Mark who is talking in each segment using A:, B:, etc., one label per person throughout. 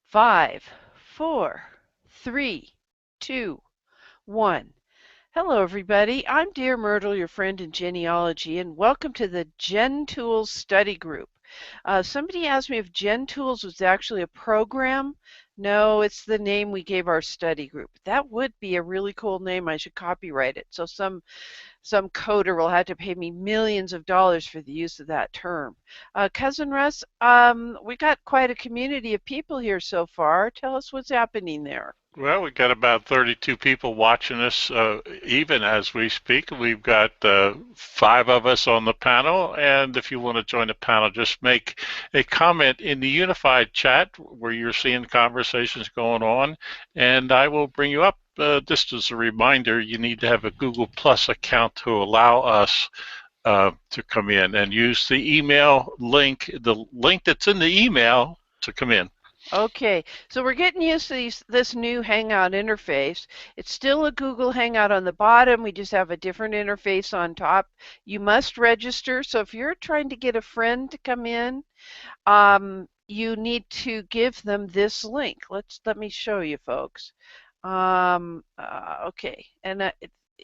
A: 5, 4, 3, 2, 1. Hello, everybody. I'm Dear Myrtle, your friend in genealogy, and welcome to the GenTools study group. Somebody asked me if GenTools was actually a program. No, it's the name we gave our study group. That would be a really cool name. I should copyright it. So some coder will have to pay me millions of dollars for the use of that term. Cousin Russ, we got quite a community of people here so far. Tell us what's happening there.
B: Well, we've got about 32 people watching us even as we speak. We've got 5 of us on the panel, and if you want to join the panel, just make a comment in the unified chat where you're seeing conversations going on, and I will bring you up. Just as a reminder, you need to have a Google Plus account to allow us to come in, and use the email link, the link that's in the email to come in.
A: Okay, so we're getting used to this new Hangout interface. It's still a Google Hangout on the bottom. We just have a different interface on top. You must register. So if you're trying to get a friend to come in, you need to give them this link. Let me show you, folks. Okay, and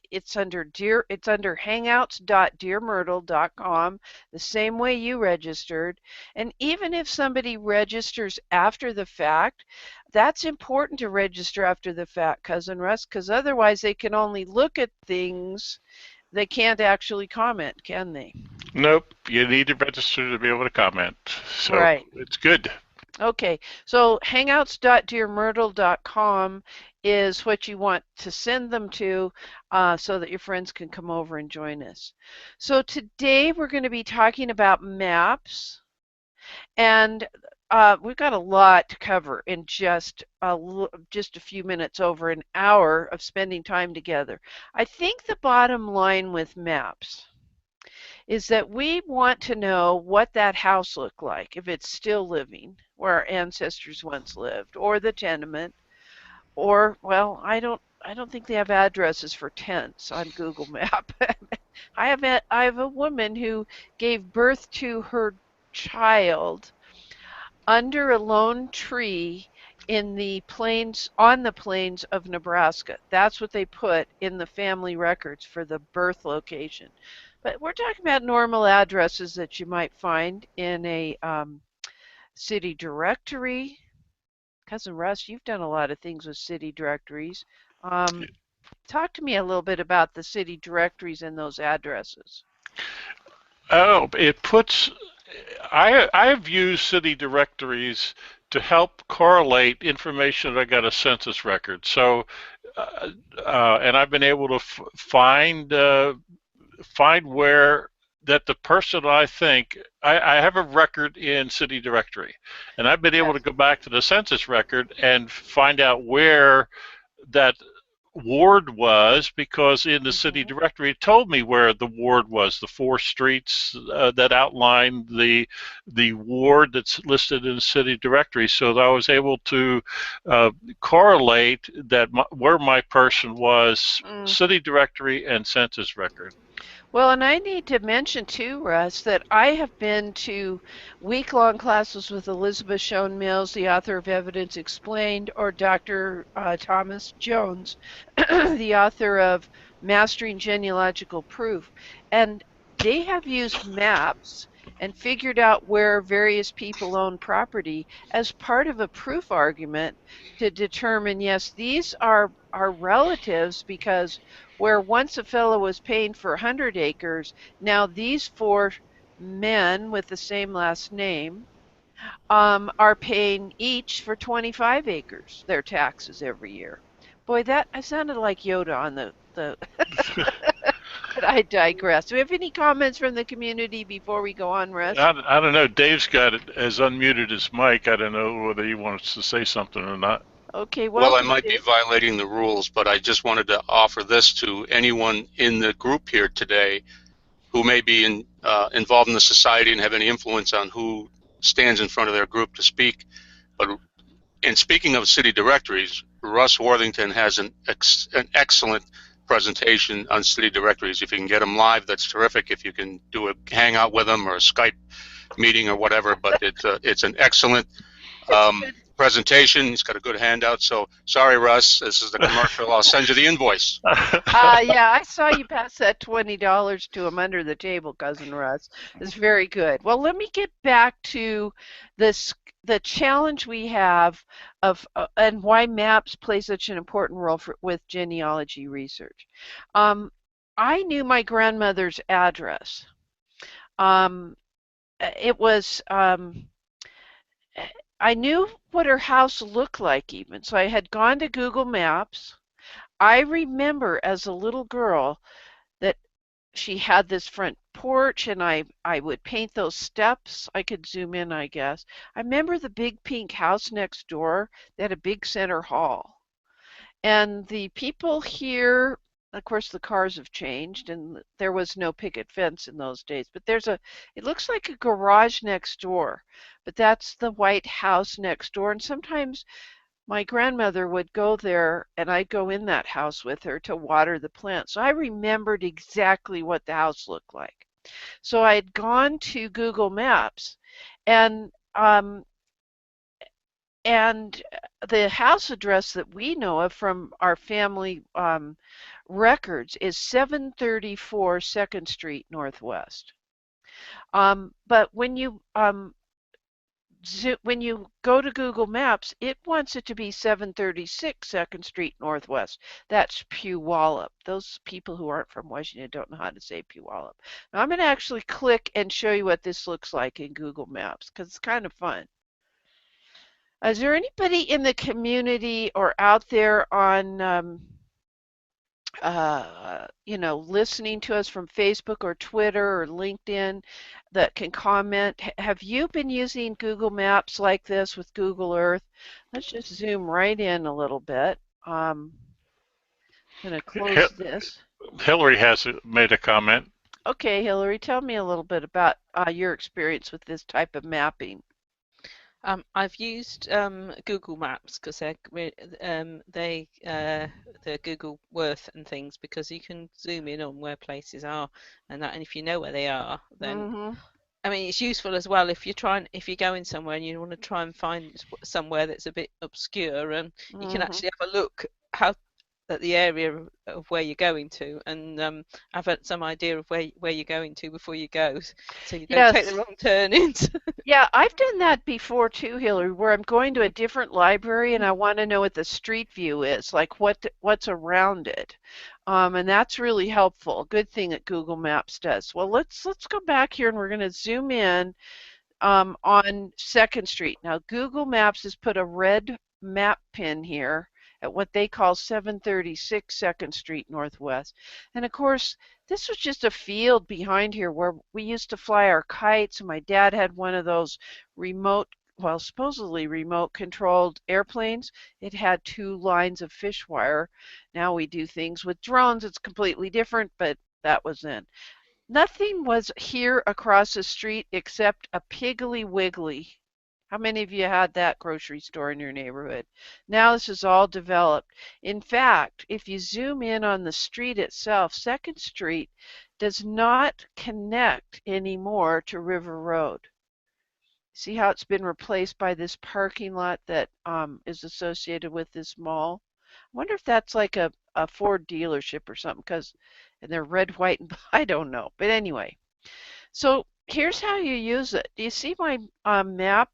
A: it's under hangouts.dearmyrtle.com, the same way you registered. And even if somebody registers after the fact, that's important to register after the fact, Cousin Russ, because otherwise they can only look at things. They can't actually comment, can they?
B: Nope, you need to register to be able to comment. So
A: Right.
B: it's good.
A: Okay, so hangouts.dearmyrtle.com is what you want to send them to so that your friends can come over and join us. So today we're going to be talking about maps, and we've got a lot to cover in just a few minutes, over an hour of spending time together. I think the bottom line with maps is that we want to know what that house looked like, if it's still living, where our ancestors once lived, or the tenement, or, well, I don't think they have addresses for tents on Google Map. I have a woman who gave birth to her child under a lone tree in the plains, on the plains of Nebraska. That's what they put in the family records for the birth location. But we're talking about normal addresses that you might find in a city directory. Cousin Russ, you've done a lot of things with city directories. Um, Talk to me a little bit about the city directories and those addresses.
B: Oh, it puts. I've used city directories to help correlate information that I got a census record. So, and I've been able to find where that the person I think I have a record in city directory, and I've been able to
A: Yes.
B: go back to the census record and find out where that ward was, because in the city
A: Mm-hmm.
B: directory it told me where the ward was, the 4 streets that outline the ward that's listed in the city directory. So that I was able to uh, correlate that where my person was,
A: Mm.
B: city directory and census record.
A: Well, and I need to mention too, Russ, that I have been to week-long classes with Elizabeth Shown Mills, the author of Evidence Explained, or Dr. Thomas Jones, the author of Mastering Genealogical Proof. And they have used maps and figured out where various people own property as part of a proof argument to determine, yes, these are our relatives, because where once a fellow was paying for 100 acres, now these 4 men with the same last name are paying each for 25 acres, their taxes every year. Boy, that I sounded like Yoda on the but I digress. Do we have any comments from the community before we go on, Russ?
B: I don't know. Dave's got it as unmuted his mic. I don't know whether he wants to say something or not.
A: Okay,
C: Well, I
A: welcome,
C: might be
A: Dave.
C: violating the rules, but I just wanted to offer this to anyone in the group here today who may be involved in the society and have any influence on who stands in front of their group to speak. But in speaking of city directories, Russ Worthington has an excellent presentation on city directories. If you can get them live, that's terrific. If you can do a hangout with them or a Skype meeting or whatever, but it's an excellent
A: It's good.
C: presentation. He's got a good handout. So sorry, Russ, this is the commercial. I'll send you the invoice.
A: Yeah, I saw you pass that $20 to him under the table, Cousin Russ. It's very good. Well, let me get back to this the challenge we have of and why maps play such an important role with genealogy research. Um, I knew my grandmother's address. Um, it was I knew what her house looked like even. So I had gone to Google Maps. I remember as a little girl that she had this front porch and I would paint those steps. I could zoom in, I guess. I remember the big pink house next door that had a big center hall. And the people here, of course, the cars have changed and there was no picket fence in those days, but it looks like a garage next door, but that's the white house next door. And sometimes my grandmother would go there and I'd go in that house with her to water the plants. So I remembered exactly what the house looked like. So I had gone to Google Maps and um, and the house address that we know of from our family records is 734 2nd Street Northwest. But when you go to Google Maps, it wants it to be 736 2nd Street Northwest. That's Puyallup. Those people who aren't from Washington don't know how to say Puyallup. Now I'm going to actually click and show you what this looks like in Google Maps because it's kind of fun. Is there anybody in the community or out there on, listening to us from Facebook or Twitter or LinkedIn that can comment? Have you been using Google Maps like this with Google Earth? Let's just zoom right in a little bit. I'm going to close this.
B: Hillary has made a comment.
A: Okay, Hillary, tell me a little bit about your experience with this type of mapping.
D: I've used Google Maps because they're Google Earth and things because you can zoom in on where places are and if you know where they are, then I mean it's useful as well if you're going somewhere and you want to try and find somewhere that's a bit obscure and you can actually have a look at the area of where you're going to and have some idea of where you're going to before you go, so you don't take the wrong turnings.
A: Yeah, I've done that before too, Hillary, where I'm going to a different library and I want to know what the street view is, like what's around it. And that's really helpful. Good thing that Google Maps does. Well, let's go back here and we're going to zoom in on 2nd Street. Now, Google Maps has put a red map pin here at what they call 736 2nd Street Northwest. And of course, this was just a field behind here where we used to fly our kites, and my dad had one of those supposedly remote controlled airplanes. It had 2 lines of fish wire. Now we do things with drones. It's completely different, but that was then. Nothing was here across the street except a Piggly Wiggly. How many of you had that grocery store in your neighborhood? Now this is all developed. In fact, if you zoom in on the street itself, 2nd Street does not connect anymore to River Road. See how it's been replaced by this parking lot that is associated with this mall? I wonder if that's like a Ford dealership or something, and they're red, white, and I don't know. But anyway, so here's how you use it. Do you see my map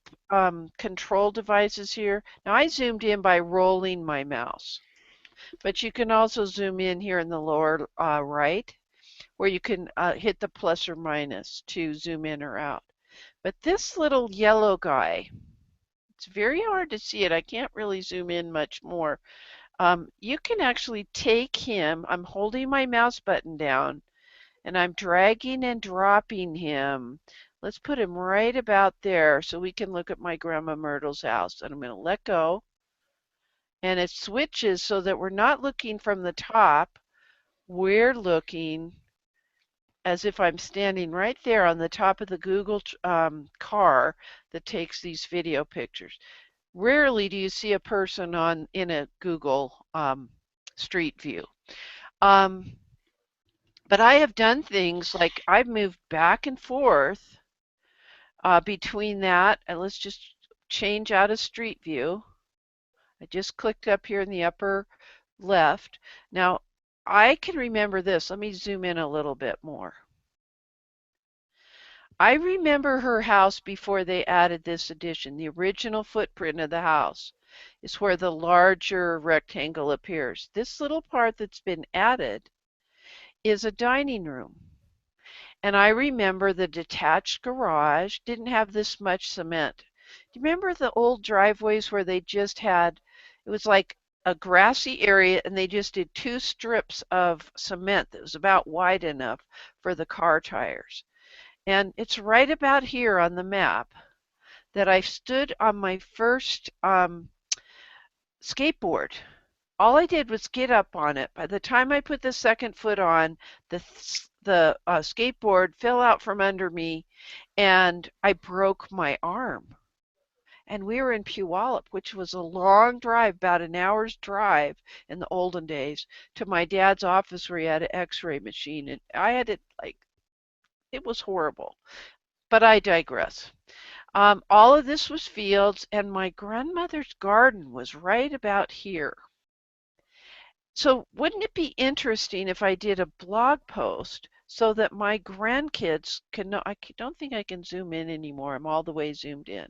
A: control devices here? Now I zoomed in by rolling my mouse, but you can also zoom in here in the lower right, where you can hit the plus or minus to zoom in or out. But this little yellow guy, it's very hard to see it. I can't really zoom in much more. You can actually take him. I'm holding my mouse button down and I'm dragging and dropping him. Let's put him right about there so we can look at my Grandma Myrtle's house. And I'm going to let go. And it switches so that we're not looking from the top. We're looking as if I'm standing right there on the top of the Google car that takes these video pictures. Rarely do you see a person in a Google Street View. But I have done things like I've moved back and forth between that, and let's just change out of Street View. I just clicked up here in the upper left. Now, I can remember this. Let me zoom in a little bit more. I remember her house before they added this addition. The original footprint of the house is where the larger rectangle appears. This little part that's been added is a dining room. And I remember the detached garage didn't have this much cement. Do you remember the old driveways where they just had, it was like a grassy area and they just did 2 strips of cement that was about wide enough for the car tires. And it's right about here on the map that I stood on my first skateboard. All I did was get up on it. By the time I put the second foot on, the skateboard fell out from under me and I broke my arm. And we were in Puyallup, which was a long drive, about an hour's drive in the olden days, to my dad's office where he had an x-ray machine. And I had it like, it was horrible. But I digress. All of this was fields, and my grandmother's garden was right about here. So wouldn't it be interesting if I did a blog post so that my grandkids can know? I don't think I can zoom in anymore. I'm all the way zoomed in.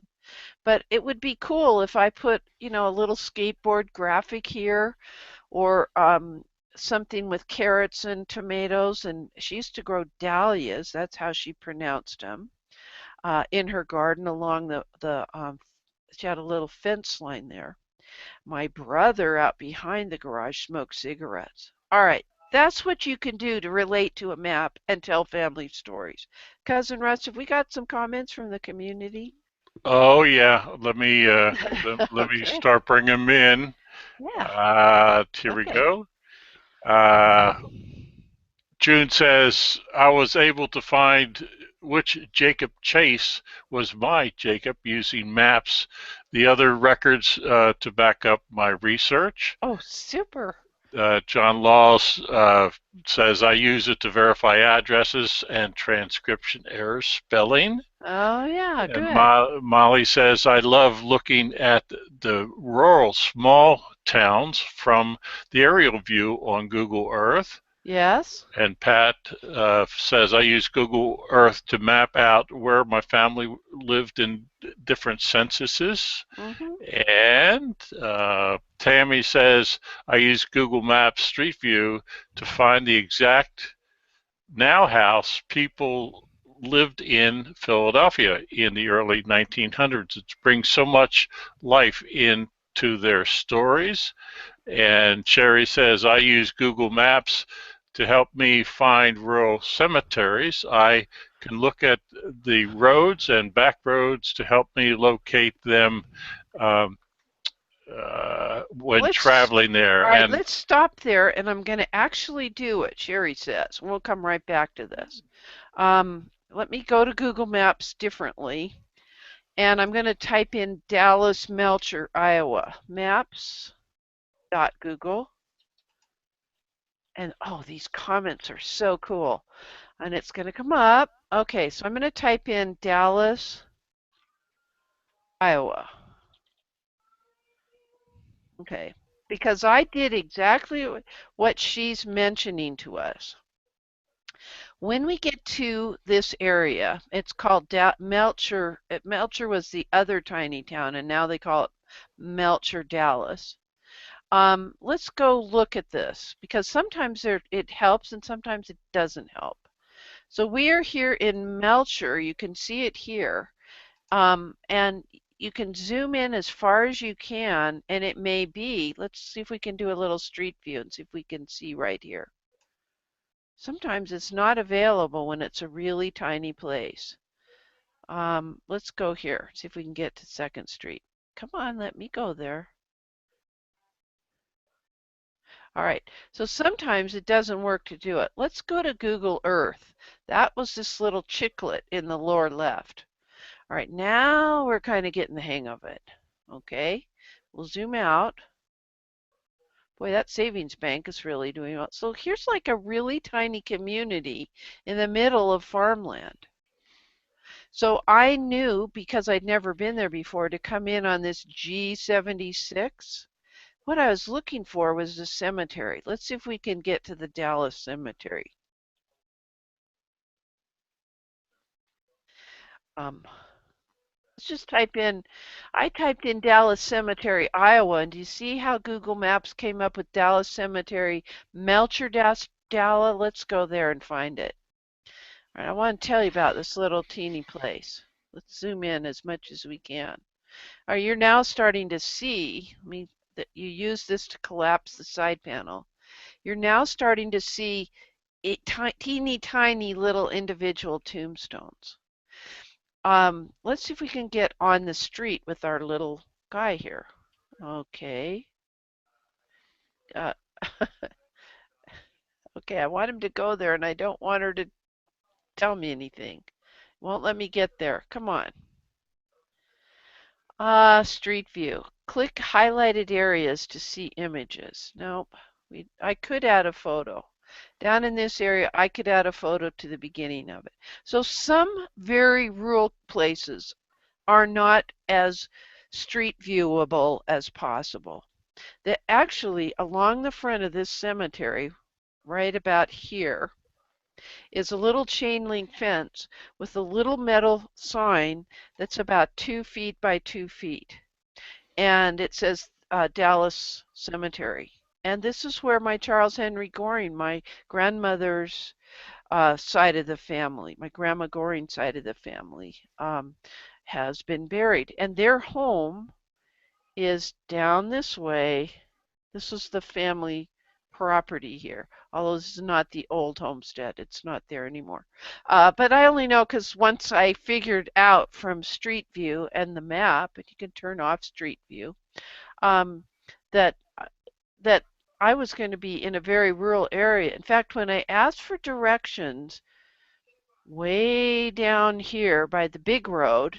A: But it would be cool if I put, a little skateboard graphic here, or something with carrots and tomatoes. And she used to grow dahlias. That's how she pronounced them. In her garden along she had a little fence line there. My brother out behind the garage smoked cigarettes. All right, that's what you can do to relate to a map and tell family stories. Cousin Russ, have we got some comments from the community?
B: Oh yeah, let me let me
A: Okay.
B: start bringing them in.
A: Yeah.
B: Here we
A: Okay.
B: go. June says, I was able to find which Jacob Chase was my Jacob using maps, the other records to back up my research.
A: Oh, super.
B: John Laws says, I use it to verify addresses and transcription errors spelling.
A: Oh, yeah,
B: And
A: good.
B: Molly says, I love looking at the rural small towns from the aerial view on Google Earth.
A: Yes.
B: And Pat says, I use Google Earth to map out where my family lived in different censuses.
A: Mm-hmm.
B: And Tammy says, I use Google Maps Street View to find the exact now house people lived in Philadelphia in the early 1900s. It brings so much life into their stories. And Sherry says, I use Google Maps to help me find rural cemeteries. I can look at the roads and back roads to help me locate them when traveling there.
A: All right,
B: And
A: let's stop there, and I'm going to actually do it, Sherry says. We'll come right back to this. Let me go to Google Maps differently, and I'm going to type in Dallas Melcher, Iowa. Maps.google. And oh, these comments are so cool. And it's going to come up. Okay, so I'm going to type in Dallas, Iowa. Okay, because I did exactly what she's mentioning to us. When we get to this area, it's called Melcher. Melcher was the other tiny town, and now they call it Melcher, Dallas. Let's go look at this, because sometimes it helps and sometimes it doesn't help. So we are here in Melcher. You can see it here. And you can zoom in as far as you can, and it may be, let's see if we can do a little street view and see if we can see right here. Sometimes it's not available when it's a really tiny place. Let's go here, see if we can get to 2nd Street. Come on, let me go there. All right, so sometimes it doesn't work to do it. Let's go to Google Earth. That was this little chiclet in the lower left. All right, now we're kind of getting the hang of it. Okay, we'll zoom out. Boy, that savings bank is really doing well. So here's like a really tiny community in the middle of farmland. So I knew, because I'd never been there before, to come in on this G76. What I was looking for was the cemetery. Let's see if we can get to the Dallas Cemetery. Let's just type in, I typed in Dallas Cemetery, Iowa, and do you see how Google Maps came up with Dallas Cemetery, Melcher, Dallas? Let's go there and find it. All right, I want to tell you about this little teeny place. Let's zoom in as much as we can. All right, you're now starting to see, that you use this to collapse the side panel. You're now starting to see teeny tiny little individual tombstones. Let's see if we can get on the street with our little guy here. Okay. Uh, okay, I want him to go there, and I don't want her to tell me anything. Won't let me get there. Come on. Street view. Click highlighted areas to see images. Nope. I could add a photo. Down in this area, I could add a photo to the beginning of it. So some very rural places are not as street viewable as possible. That actually, along the front of this cemetery, right about here, is a little chain link fence with a little metal sign that's about 2 feet by 2 feet. And it says Dallas Cemetery. And this is where my Charles Henry Goring, my grandmother's side of the family, my grandma Goring side of the family, has been buried. And their home is down this way. This is the family property here, although this is not the old homestead. It's not there anymore. But I only know because once I figured out from Street View and the map, and you can turn off Street View, that that I was going to be in a very rural area. In fact, when I asked for directions way down here by the big road,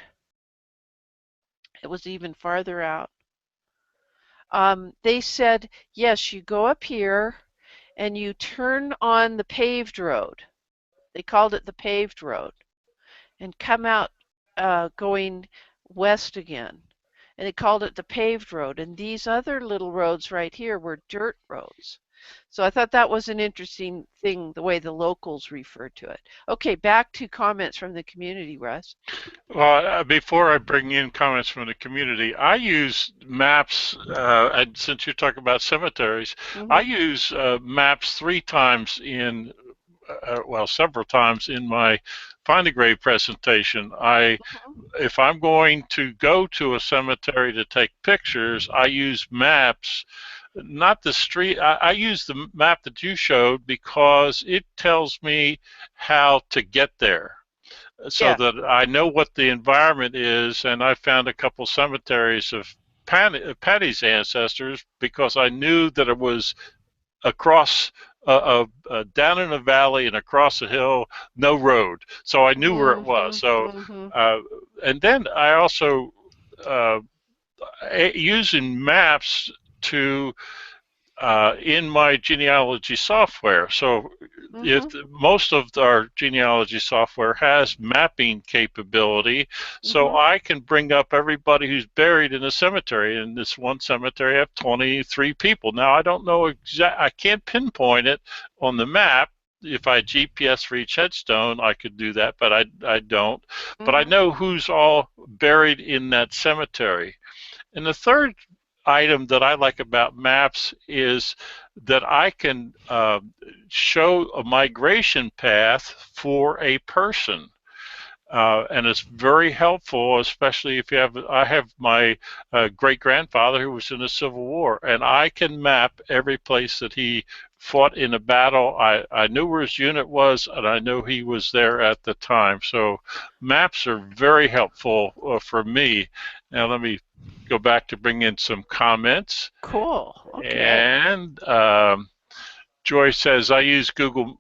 A: it was even farther out. They said, yes, you go up here and you turn on the paved road. They called it the paved road, and come out going west again. And they called it the paved road. And these other little roads right here were dirt roads. So I thought that was an interesting thing, the way the locals referred to it. Okay, back to comments from the community, Russ.
B: Well, before I bring in comments from the community, I use maps, and since you're talking about cemeteries, I use maps 3 times in, well, several times in my Find a Grave presentation. If I'm going to go to a cemetery to take pictures, I use maps, not the street. I use the map that you showed because it tells me how to get there, so that I know what the environment is. And I found a couple cemeteries of Patty's ancestors because I knew that it was across down in a valley and across a hill, no road, so I knew where it was. So and then I also using maps to in my genealogy software. So if most of our genealogy software has mapping capability, so I can bring up everybody who's buried in a cemetery. In this one cemetery, I have 23 people. Now, I don't know I can't pinpoint it on the map. If I GPS for each headstone, I could do that, but I don't. But I know who's all buried in that cemetery. And the third item that I like about maps is that I can show a migration path for a person. And it's very helpful, especially if you have, I have my great-grandfather who was in the Civil War, and I can map every place that he fought in a battle. I knew where his unit was, and I know he was there at the time. So maps are very helpful for me. Now let me go back to bring in some comments.
A: Cool. Okay.
B: And Joy says, I use Google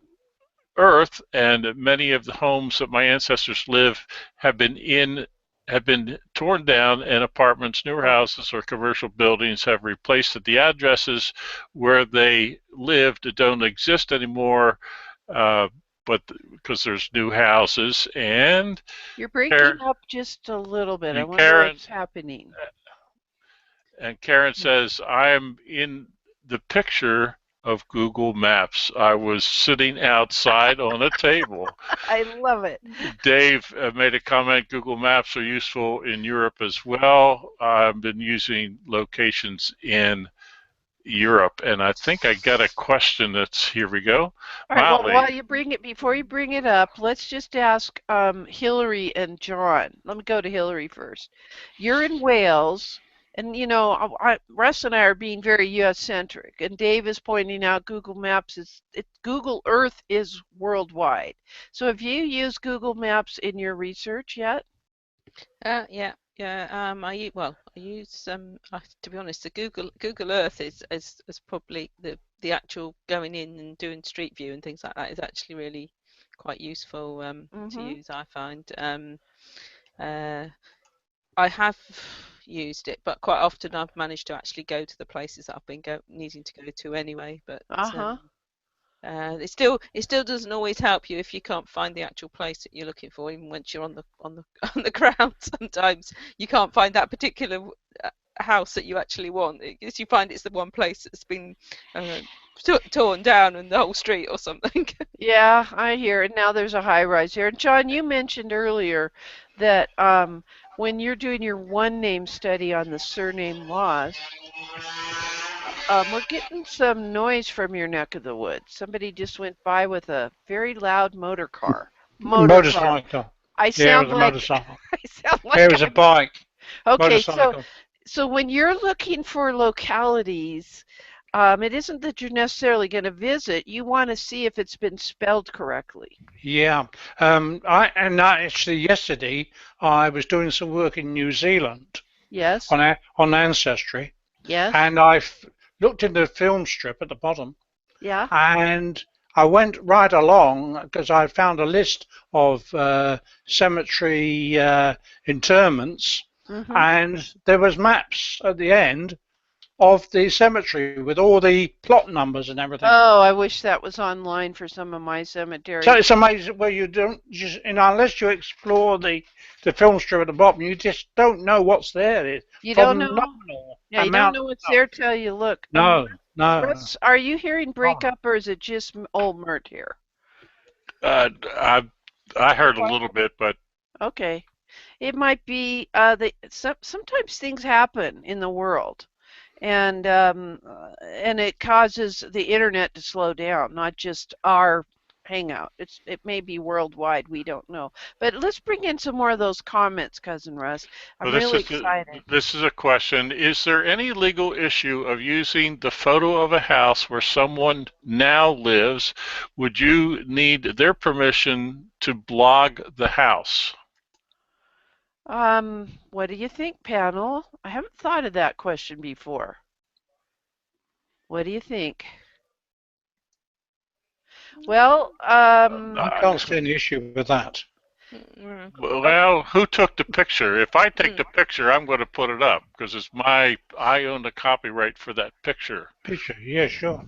B: Earth, and many of the homes that my ancestors live have been torn down, and apartments, newer houses, or commercial buildings have replaced it. The addresses where they lived don't exist anymore, but but because there's new houses. And
A: You're breaking
B: Karen,
A: up just a little bit. I
B: and
A: wonder
B: Karen,
A: what's happening.
B: says, I am in the picture of Google Maps. I was sitting outside on a table.
A: I love it.
B: Dave made a comment, Google Maps are useful in Europe as well. I've been using locations in Europe, and I think I got a question that's, here we go.
A: All right, well,
B: Molly,
A: before you bring it up, let's just ask Hillary and John. Let me go to Hillary first. You're in Wales, and you know, Russ and I are being very U.S. centric, and Dave is pointing out Google Maps Google Earth is worldwide. So have you used Google Maps in your research yet?
D: Yeah. I use to be honest, the Google Earth is probably the actual going in and doing Street View and things like that is actually really quite useful to use, I find. I have used it, but quite often I've managed to actually go to the places that I've been needing to go to anyway. But it still doesn't always help you if you can't find the actual place that you're looking for, even once you're on the on the ground. Sometimes you can't find that particular house that you actually want. Because you find it's the one place that's been torn down in the whole street or something.
A: Yeah, I hear it. Now there's a high rise here. And John, you mentioned earlier that when you're doing your one name study on the surname laws, we're getting some noise from your neck of the woods. Somebody just went by with a very loud motor car.
E: Motorcycle.
A: I
E: Yeah, it
A: sound
E: was a
A: like
E: motorcycle.
A: I sound like
E: It was a bike.
A: okay.
E: Motorcycle.
A: So when you're looking for localities, it isn't that you're necessarily going to visit. You want to see if it's been spelled correctly.
E: Yeah. Actually yesterday I was doing some work in New Zealand
A: Yes.
E: on Ancestry,
A: Yes.
E: and I looked in the film strip at the bottom,
A: Yeah.
E: and I went right along because I found a list of cemetery interments, and there was maps at the end of the cemetery with all the plot numbers and everything.
A: Oh, I wish that was online for some of my cemeteries.
E: So it's amazing where you don't just, unless you explore the film strip at the bottom, you just don't know what's there.
A: You don't know? Yeah, you don't know what's there till you look.
E: No.
A: Russ, are you hearing breakup or is it just old Mert here?
B: I heard a little bit, but
A: okay. It might be sometimes things happen in the world, and it causes the internet to slow down, not just our hangout. It may be worldwide, we don't know. But let's bring in some more of those comments, Cousin Russ. I'm really excited.
B: This is a question. Is there any legal issue of using the photo of a house where someone now lives? Would you need their permission to blog the house?
A: What do you think, panel? I haven't thought of that question before. What do you think? Well,
E: I can't see any issue with that.
B: Well, who took the picture? If I take the picture, I'm going to put it up because I own the copyright for that picture.
E: Yeah, sure.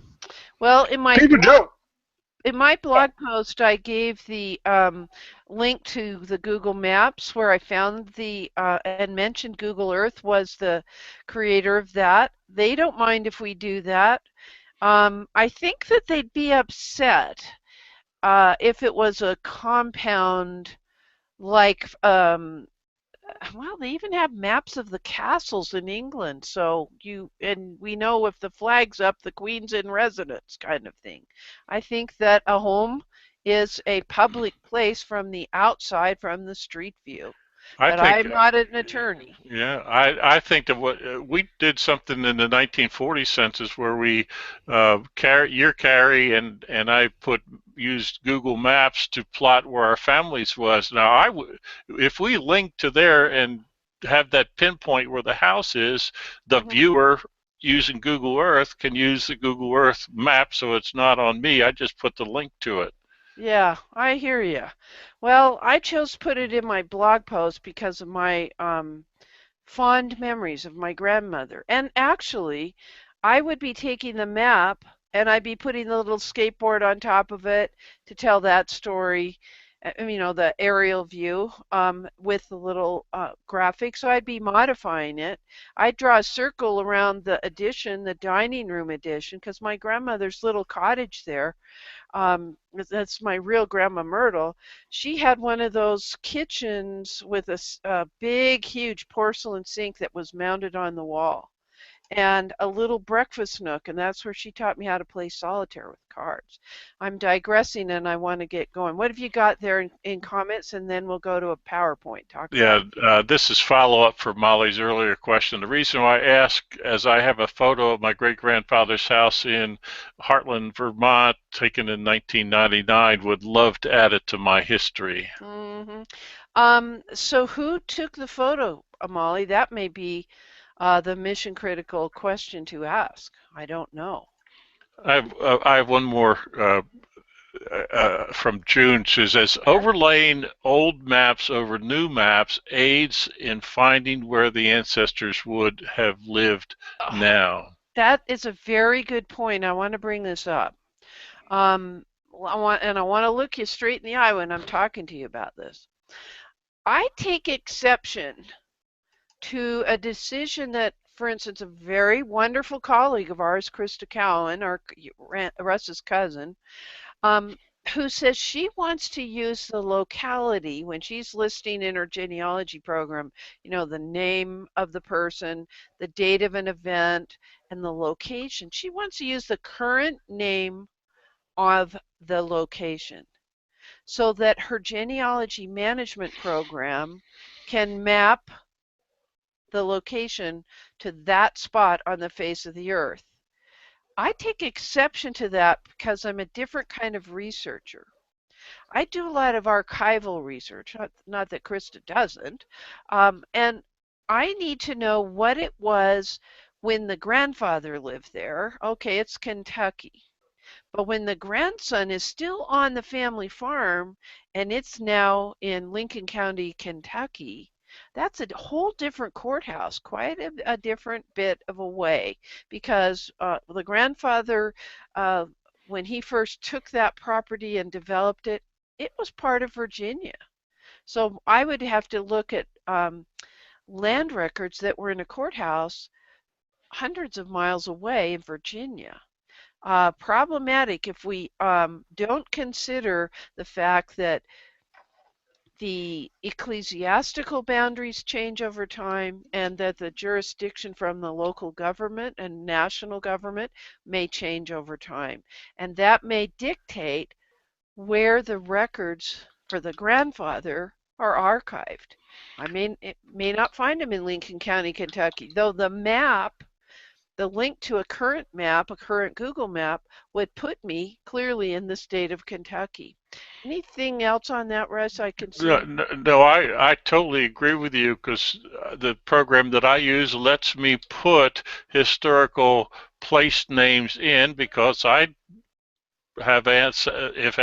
A: Well, in my blog
E: Oh.
A: post, I gave the link to the Google Maps where I found and mentioned Google Earth was the creator of that. They don't mind if we do that. I think that they'd be upset if it was a compound like, well, they even have maps of the castles in England. So we know if the flag's up, the Queen's in residence kind of thing. I think that a home is a public place from the outside, from the street view. But I'm not an attorney.
B: Yeah, I think that we did something in the 1940 census where we Carrie and I used Google Maps to plot where our families was. Now if we link to there and have that pinpoint where the house is, the viewer using Google Earth can use the Google Earth map, so it's not on me. I just put the link to it.
A: Yeah, I hear you. Well, I chose to put it in my blog post because of my fond memories of my grandmother. And actually, I would be taking the map and I'd be putting the little skateboard on top of it to tell that story, the aerial view with the little graphic. So I'd be modifying it. I'd draw a circle around the addition, the dining room addition, because my grandmother's little cottage there, that's my real grandma Myrtle. She had one of those kitchens with a big, huge porcelain sink that was mounted on the wall, and a little breakfast nook, and that's where she taught me how to play solitaire with cards. I'm digressing, and I want to get going. What have you got there in comments, and then we'll go to a PowerPoint.
B: This is follow-up for Molly's earlier question. The reason why I ask, as I have a photo of my great-grandfather's house in Heartland, Vermont, taken in 1999, would love to add it to my history.
A: So who took the photo, Molly? That may be the mission critical question to ask. I don't know.
B: I have one more from June. She says, overlaying old maps over new maps aids in finding where the ancestors would have lived now.
A: That is a very good point. I want to bring this up. I want to look you straight in the eye when I'm talking to you about this. I take exception to a decision that, for instance, a very wonderful colleague of ours, Krista Cowan, Russ's cousin, who says she wants to use the locality when she's listing in her genealogy program, the name of the person, the date of an event, and the location. She wants to use the current name of the location so that her genealogy management program can map the location to that spot on the face of the earth. I take exception to that because I'm a different kind of researcher. I do a lot of archival research, not that Krista doesn't, and I need to know what it was when the grandfather lived there. Okay, it's Kentucky. But when the grandson is still on the family farm and it's now in Lincoln County, Kentucky, that's a whole different courthouse, quite a different bit of a way, because the grandfather, when he first took that property and developed it, it was part of Virginia. So I would have to look at land records that were in a courthouse hundreds of miles away in Virginia. Problematic if we don't consider the fact that the ecclesiastical boundaries change over time and that the jurisdiction from the local government and national government may change over time. And that may dictate where the records for the grandfather are archived. I mean, it may not find them in Lincoln County, Kentucky, though the map, the link to a current map, a current Google map, would put me clearly in the state of Kentucky. Anything else on that, Russ, I can see?
B: No, I totally agree with you, because the program that I use lets me put historical place names in, because I have if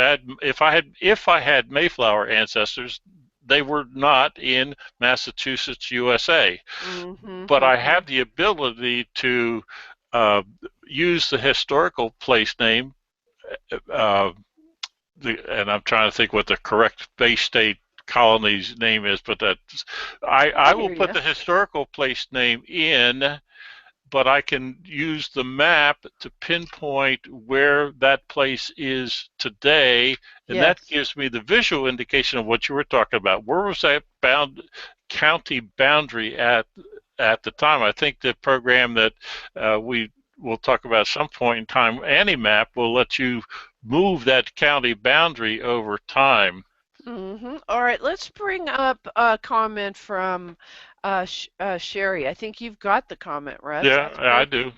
B: I had Mayflower ancestors, they were not in Massachusetts, USA. But I have the ability to use the historical place name, and I'm trying to think what the correct Bay State colony's name is, but I will put the historical place name in, but I can use the map to pinpoint where that place is today, and that gives me the visual indication of what you were talking about. Where was that county boundary at the time? I think the program that we will talk about at some point in time, AnyMap, will let you move that county boundary over time.
A: All right, let's bring up a comment from Sherry. I think you've got the comment, Russ.
B: Yeah, I do.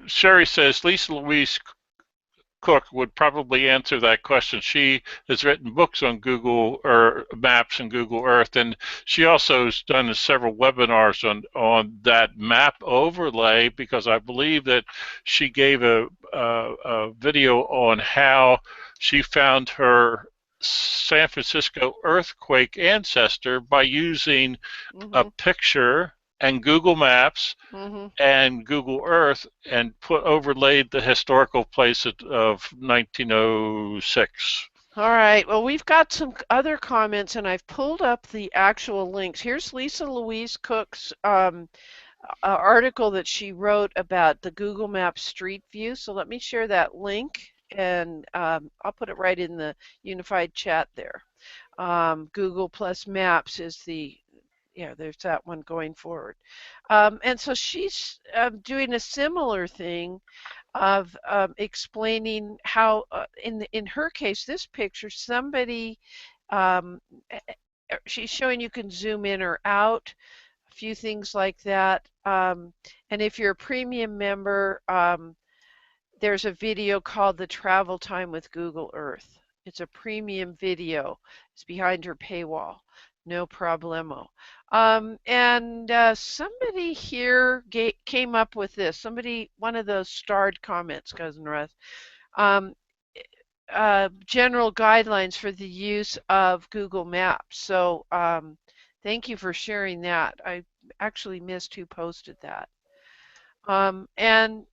B: Sherry says Lisa Louise Cook would probably answer that question. She has written books on Google Maps and Google Earth, and she also has done several webinars on that map overlay, because I believe that she gave a video on how she found her San Francisco earthquake ancestor by using a picture and Google Maps and Google Earth and overlaid the historical place of 1906.
A: All right. Well, we've got some other comments, and I've pulled up the actual links. Here's Lisa Louise Cook's article that she wrote about the Google Maps Street View. So let me share that link, and I'll put it right in the unified chat there. Google plus Maps is there's that one going forward. And so she's doing a similar thing of explaining how, in her case, this picture, somebody, she's showing you can zoom in or out, a few things like that. And if you're a premium member, there's a video called The Travel Time with Google Earth. It's a premium video. It's behind her paywall. No problemo. And somebody here came up with this. One of those starred comments, Cousin Russ. General guidelines for the use of Google Maps. So thank you for sharing that. I actually missed who posted that. And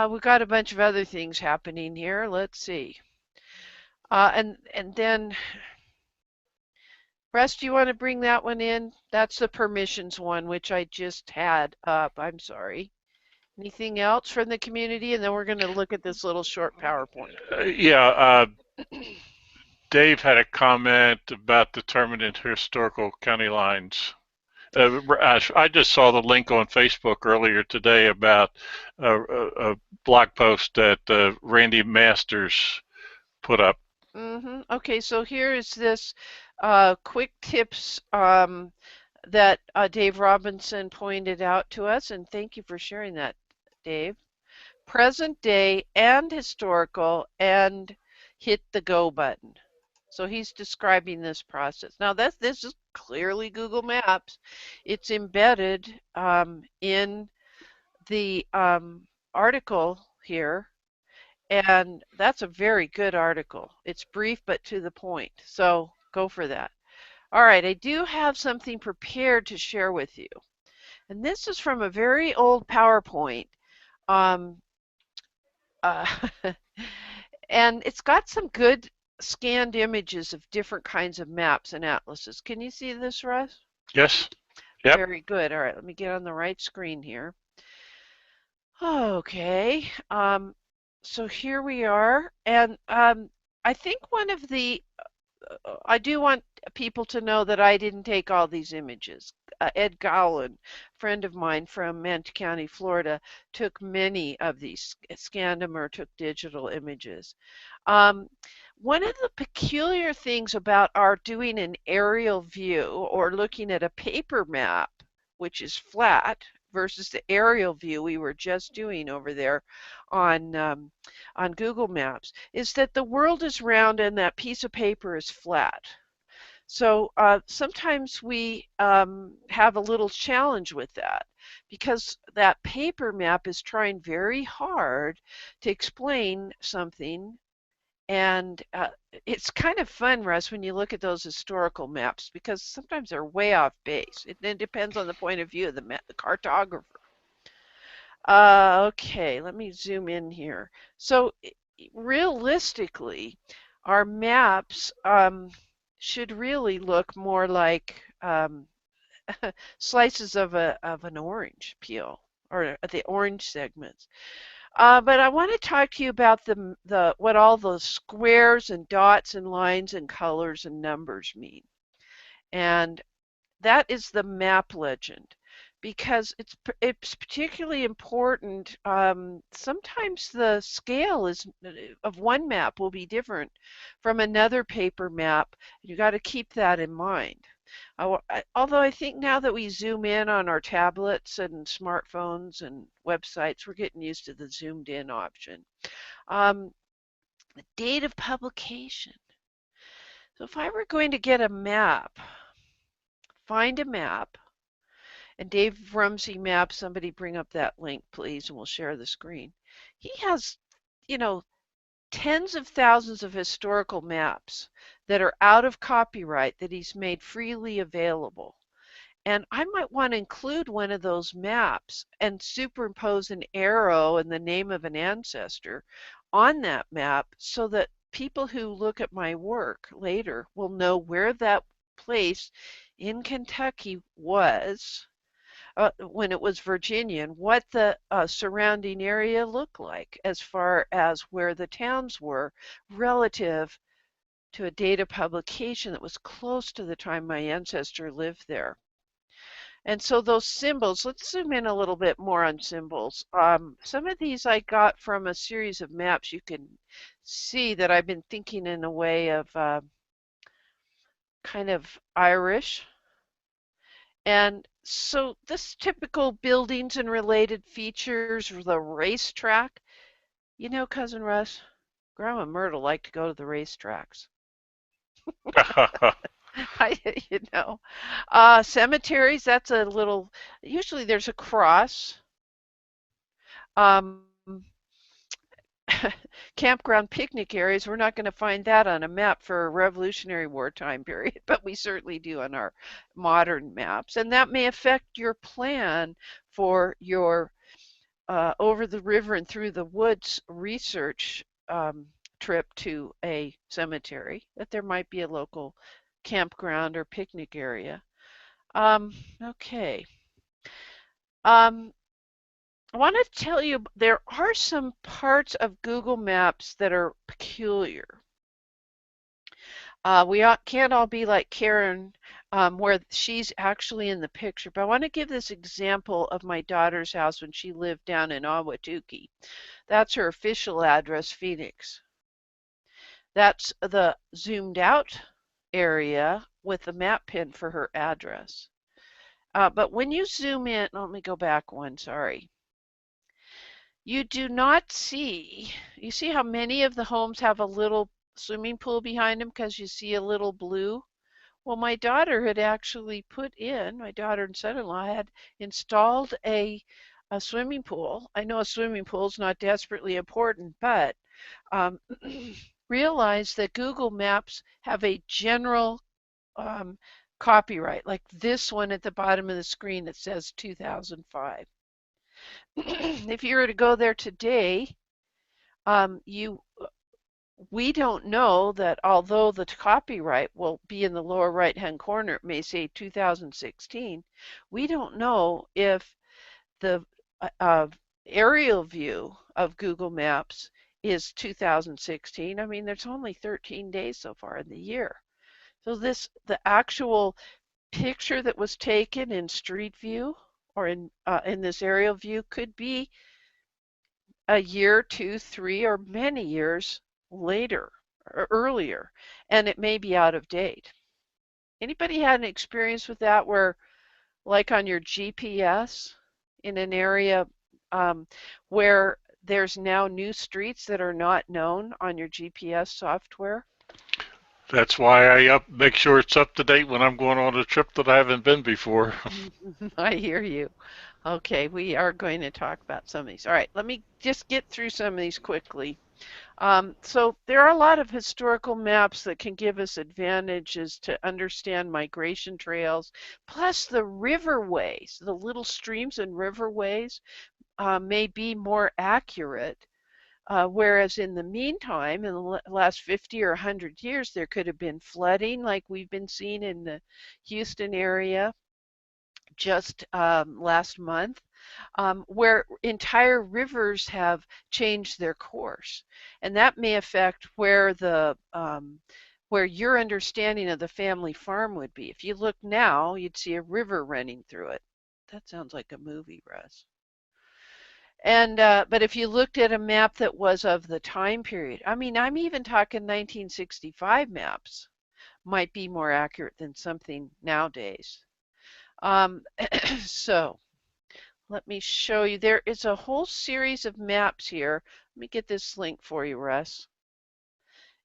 A: we've got a bunch of other things happening here. Let's see. And then, Russ, do you want to bring that one in? That's the permissions one, which I just had up. I'm sorry. Anything else from the community? And then we're going to look at this little short PowerPoint.
B: Dave had a comment about determining historical county lines. I just saw the link on Facebook earlier today about a blog post that Randy Masters put up.
A: Okay, so here is this quick tips that Dave Robinson pointed out to us, and thank you for sharing that, Dave. Present day and historical, and hit the go button. So he's describing this process. Now this is clearly Google Maps. It's embedded in the article here, and that's a very good article. It's brief but to the point, so go for that. All right, I do have something prepared to share with you, and this is from a very old PowerPoint. And it's got some good scanned images of different kinds of maps and atlases. Can you see this, Russ?
B: Yes. Yep.
A: Very good. All right, let me get on the right screen here. Okay. So here we are, and I think one of the I do want people to know that I didn't take all these images. Ed Gowland, friend of mine from Manta County, Florida, took many of these, scanned them or took digital images. One of the peculiar things about our doing an aerial view or looking at a paper map, which is flat, versus the aerial view we were just doing over there on Google Maps, is that the world is round and that piece of paper is flat. So sometimes we have a little challenge with that because that paper map is trying very hard to explain something. And it's kind of fun, Russ, when you look at those historical maps because sometimes they're way off base. It depends on the point of view of the cartographer. Okay, let me zoom in here. So realistically, our maps should really look more like slices of an orange peel or the orange segments. But I want to talk to you about what all those squares and dots and lines and colors and numbers mean. And that is the map legend because it's particularly important. Sometimes the scale of one map will be different from another paper map. You got to keep that in mind. Although I think now that we zoom in on our tablets and smartphones and websites, we're getting used to the zoomed in option. The date of publication. So if I were going to get a map, find a map, and Dave Rumsey Maps, somebody bring up that link, please, and we'll share the screen. He has, tens of thousands of historical maps that are out of copyright that he's made freely available. And I might want to include one of those maps and superimpose an arrow and the name of an ancestor on that map so that people who look at my work later will know where that place in Kentucky was when it was Virginia and what the surrounding area looked like as far as where the towns were relative to a date of publication that was close to the time my ancestor lived there. And so those symbols, let's zoom in a little bit more on symbols. Some of these I got from a series of maps. You can see that I've been thinking in a way of kind of Irish. And so this typical buildings and related features, the racetrack. You know, Cousin Russ, Grandma Myrtle liked to go to the racetracks. You know, cemeteries, that's a little, usually there's a cross. Um, campground picnic areas, we're not going to find that on a map for a Revolutionary War time period, but we certainly do on our modern maps. And that may affect your plan for your over the river and through the woods research trip to a cemetery, that there might be a local campground or picnic area. Okay. I want to tell you there are some parts of Google Maps that are peculiar. We can't all be like Karen, where she's actually in the picture. But I want to give this example of my daughter's house when she lived down in Ahwatukee. That's her official address, Phoenix. That's the zoomed out area with the map pin for her address. But when you zoom in, let me go back one, sorry. You do not see, you see how many of the homes have a little swimming pool behind them because you see a little blue? Well, my daughter had actually my daughter and son-in-law had installed a swimming pool. I know a swimming pool is not desperately important, but realize that Google Maps have a general copyright, like this one at the bottom of the screen that says 2005. If you were to go there today, we don't know that although the copyright will be in the lower right-hand corner, it may say 2016, we don't know if the aerial view of Google Maps is 2016. I mean, there's only 13 days so far in the year. So the actual picture that was taken in Street View or in this aerial view could be a year, 2, 3, or many years later or earlier, and it may be out of date. Anybody had an experience with that where, like on your GPS in an area where there's now new streets that are not known on your GPS software?
B: That's why I make sure it's up to date when I'm going on a trip that I haven't been before.
A: I hear you. Okay, we are going to talk about some of these. All right, let me just get through some of these quickly. So there are a lot of historical maps that can give us advantages to understand migration trails, plus the riverways, the little streams and riverways may be more accurate. Whereas in the meantime, in the last 50 or 100 years, there could have been flooding like we've been seeing in the Houston area just last month, where entire rivers have changed their course, and that may affect where where your understanding of the family farm would be. If you look now, you'd see a river running through it. That sounds like a movie, Russ. And but if you looked at a map that was of the time period, I mean, I'm even talking 1965 maps might be more accurate than something nowadays. So let me show you. There is a whole series of maps here. Let me get this link for you, Russ.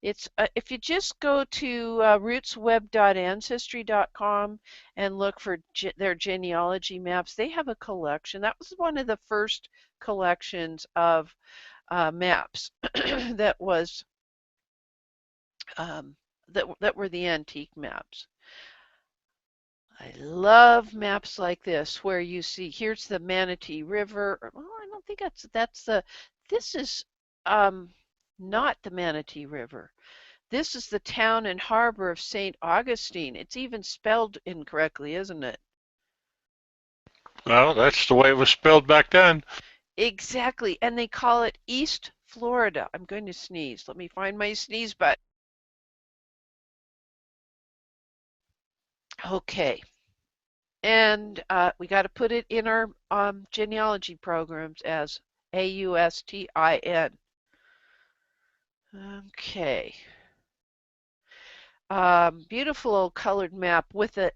A: It's if you just go to rootsweb.ancestry.com and look for their genealogy maps, they have a collection. That was one of the first collections of maps that was that were the antique maps. I love maps like this where you see here's the Manatee River. Oh, I don't think that's the this is not the Manatee River. This is the town and harbor of St. Augustine. It's even spelled incorrectly, isn't it?
B: Well, that's the way it was spelled back then.
A: Exactly. And they call it East Florida. I'm going to sneeze. Let me find my sneeze button. Okay. And we got to put it in our genealogy programs as Austin. Okay. Beautiful old colored map with a.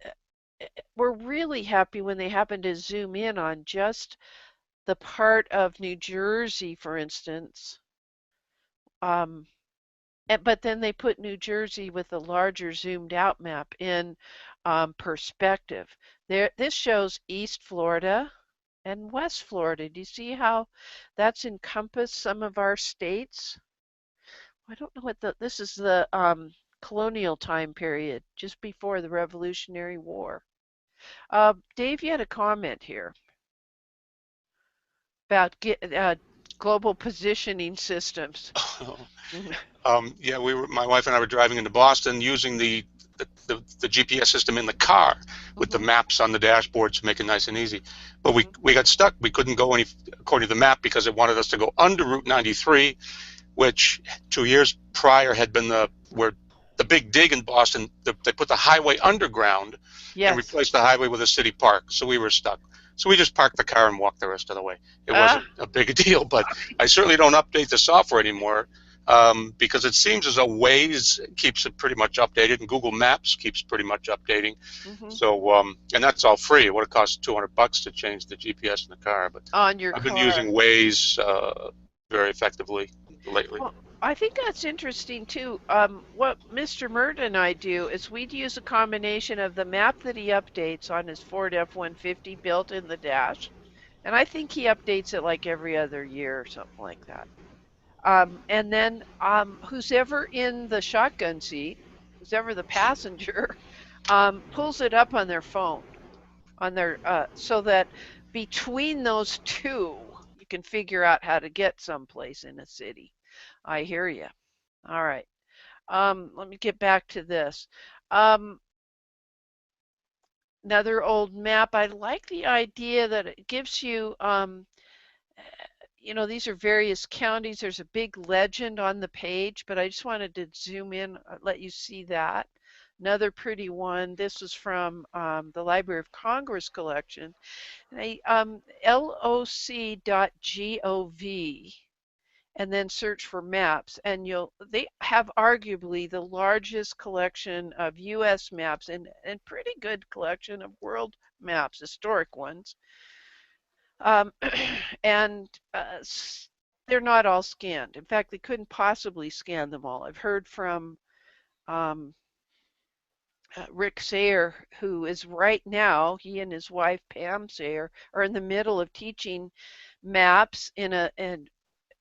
A: We're really happy when they happen to zoom in on just the part of New Jersey, for instance. But then they put New Jersey with a larger zoomed out map in perspective. This shows East Florida and West Florida. Do you see how that's encompassed some of our states? I don't know what this is the colonial time period, just before the Revolutionary War. Dave, you had a comment here about global positioning systems.
C: Yeah, my wife and I were driving into Boston using the GPS system in the car with the maps on the dashboard to make it nice and easy. But we got stuck. We couldn't go any according to the map because it wanted us to go under Route 93, which 2 years prior had been where the big dig in Boston. They put the highway underground and replaced the highway with a city park. So we were stuck. So we just parked the car and walked the rest of the way. It wasn't a big deal, but I certainly don't update the software anymore. Because it seems as though Waze keeps it pretty much updated and Google Maps keeps pretty much updating. So, and that's all free. It would have cost $200 to change the GPS in the car, but
A: on your
C: I've been using Waze very effectively lately.
A: Well, I think that's interesting too. What Mr. Mert and I do is we'd use a combination of the map that he updates on his Ford F-150 built in the dash, and I think he updates it like every other year or something like that. And then who's ever in the shotgun seat, who's ever the passenger, pulls it up on their phone, on their so that between those two, you can figure out how to get someplace in a city. I hear you. All right. Let me get back to this. Another old map. I like the idea that it gives you you know, these are various counties. There's a big legend on the page, but I just wanted to zoom in, let you see that. Another pretty one. This is from the Library of Congress collection. loc.gov, and then search for maps, and they have arguably the largest collection of U.S. maps and pretty good collection of world maps, historic ones. And they're not all scanned. In fact, they couldn't possibly scan them all. I've heard from Rick Sayer, who is right now, he and his wife Pam Sayer are in the middle of teaching maps in an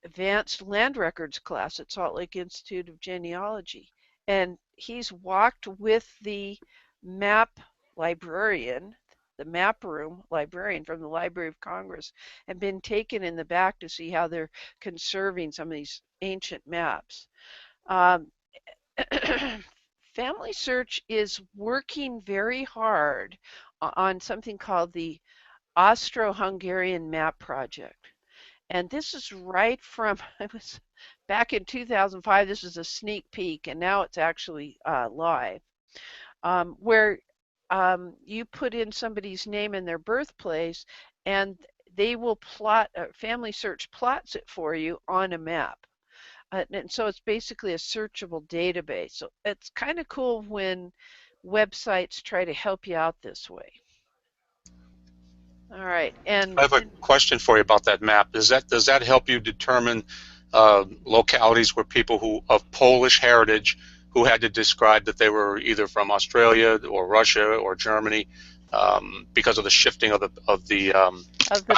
A: advanced land records class at Salt Lake Institute of Genealogy. And he's walked with the map librarian, the map room librarian from the Library of Congress, and been taken in the back to see how they're conserving some of these ancient maps. Family Search is working very hard on something called the Austro-Hungarian Map Project. And this is right from, it was back in 2005, this was a sneak peek, and now it's actually live, where you put in somebody's name and their birthplace, and they will plot, Family Search plots it for you on a map. And so it's basically a searchable database. So it's kind of cool when websites try to help you out this way. All right, and
C: I have a question for you about that map. Does that help you determine localities where people who of Polish heritage who had to describe that they were either from Australia or Russia or Germany because of the shifting of the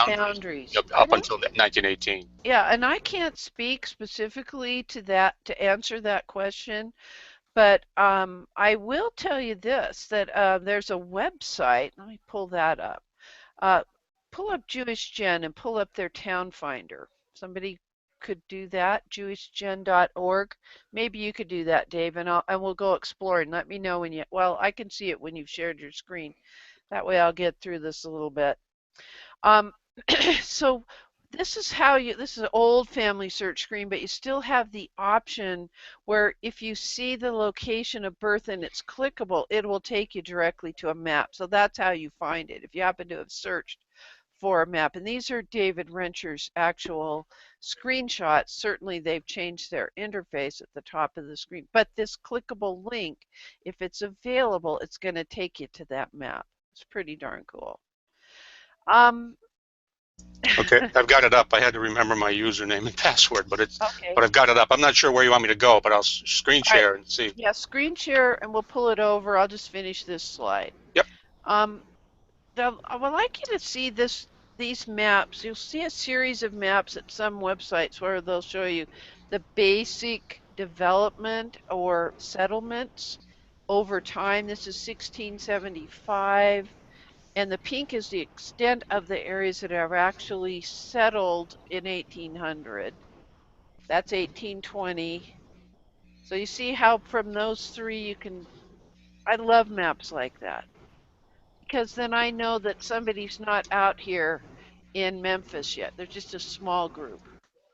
A: boundaries
C: up until 1918?
A: Yeah, and I can't speak specifically to that to answer that question, But I will tell you this, that there's a website. Let me pull that up. Pull up Jewish Gen and pull up their town finder. Somebody could do that, jewishgen.org. Maybe you could do that, Dave, and we'll go exploring. Let me know when you, well, I can see it when you've shared your screen. That way I'll get through this a little bit. So this is how you, this is an old family search screen, but you still have the option where if you see the location of birth and it's clickable, it will take you directly to a map. So that's how you find it if you happen to have searched for a map. And these are David Rencher's actual screenshots. Certainly they've changed their interface at the top of the screen, but this clickable link, if it's available, it's going to take you to that map. It's pretty darn cool.
C: Okay, I've got it up. I had to remember my username and password, but
A: okay.
C: But I've got it up. I'm not sure where you want me to go, but I'll screen share and see.
A: Yeah, screen share, and we'll pull it over. I'll just finish this slide.
C: Yep.
A: I would like you to see these maps. You'll see a series of maps at some websites where they'll show you the basic development or settlements over time. This is 1675. And the pink is the extent of the areas that are actually settled in 1800. That's 1820. So you see how from those three you can, I love maps like that. Because then I know that somebody's not out here in Memphis yet. They're just a small group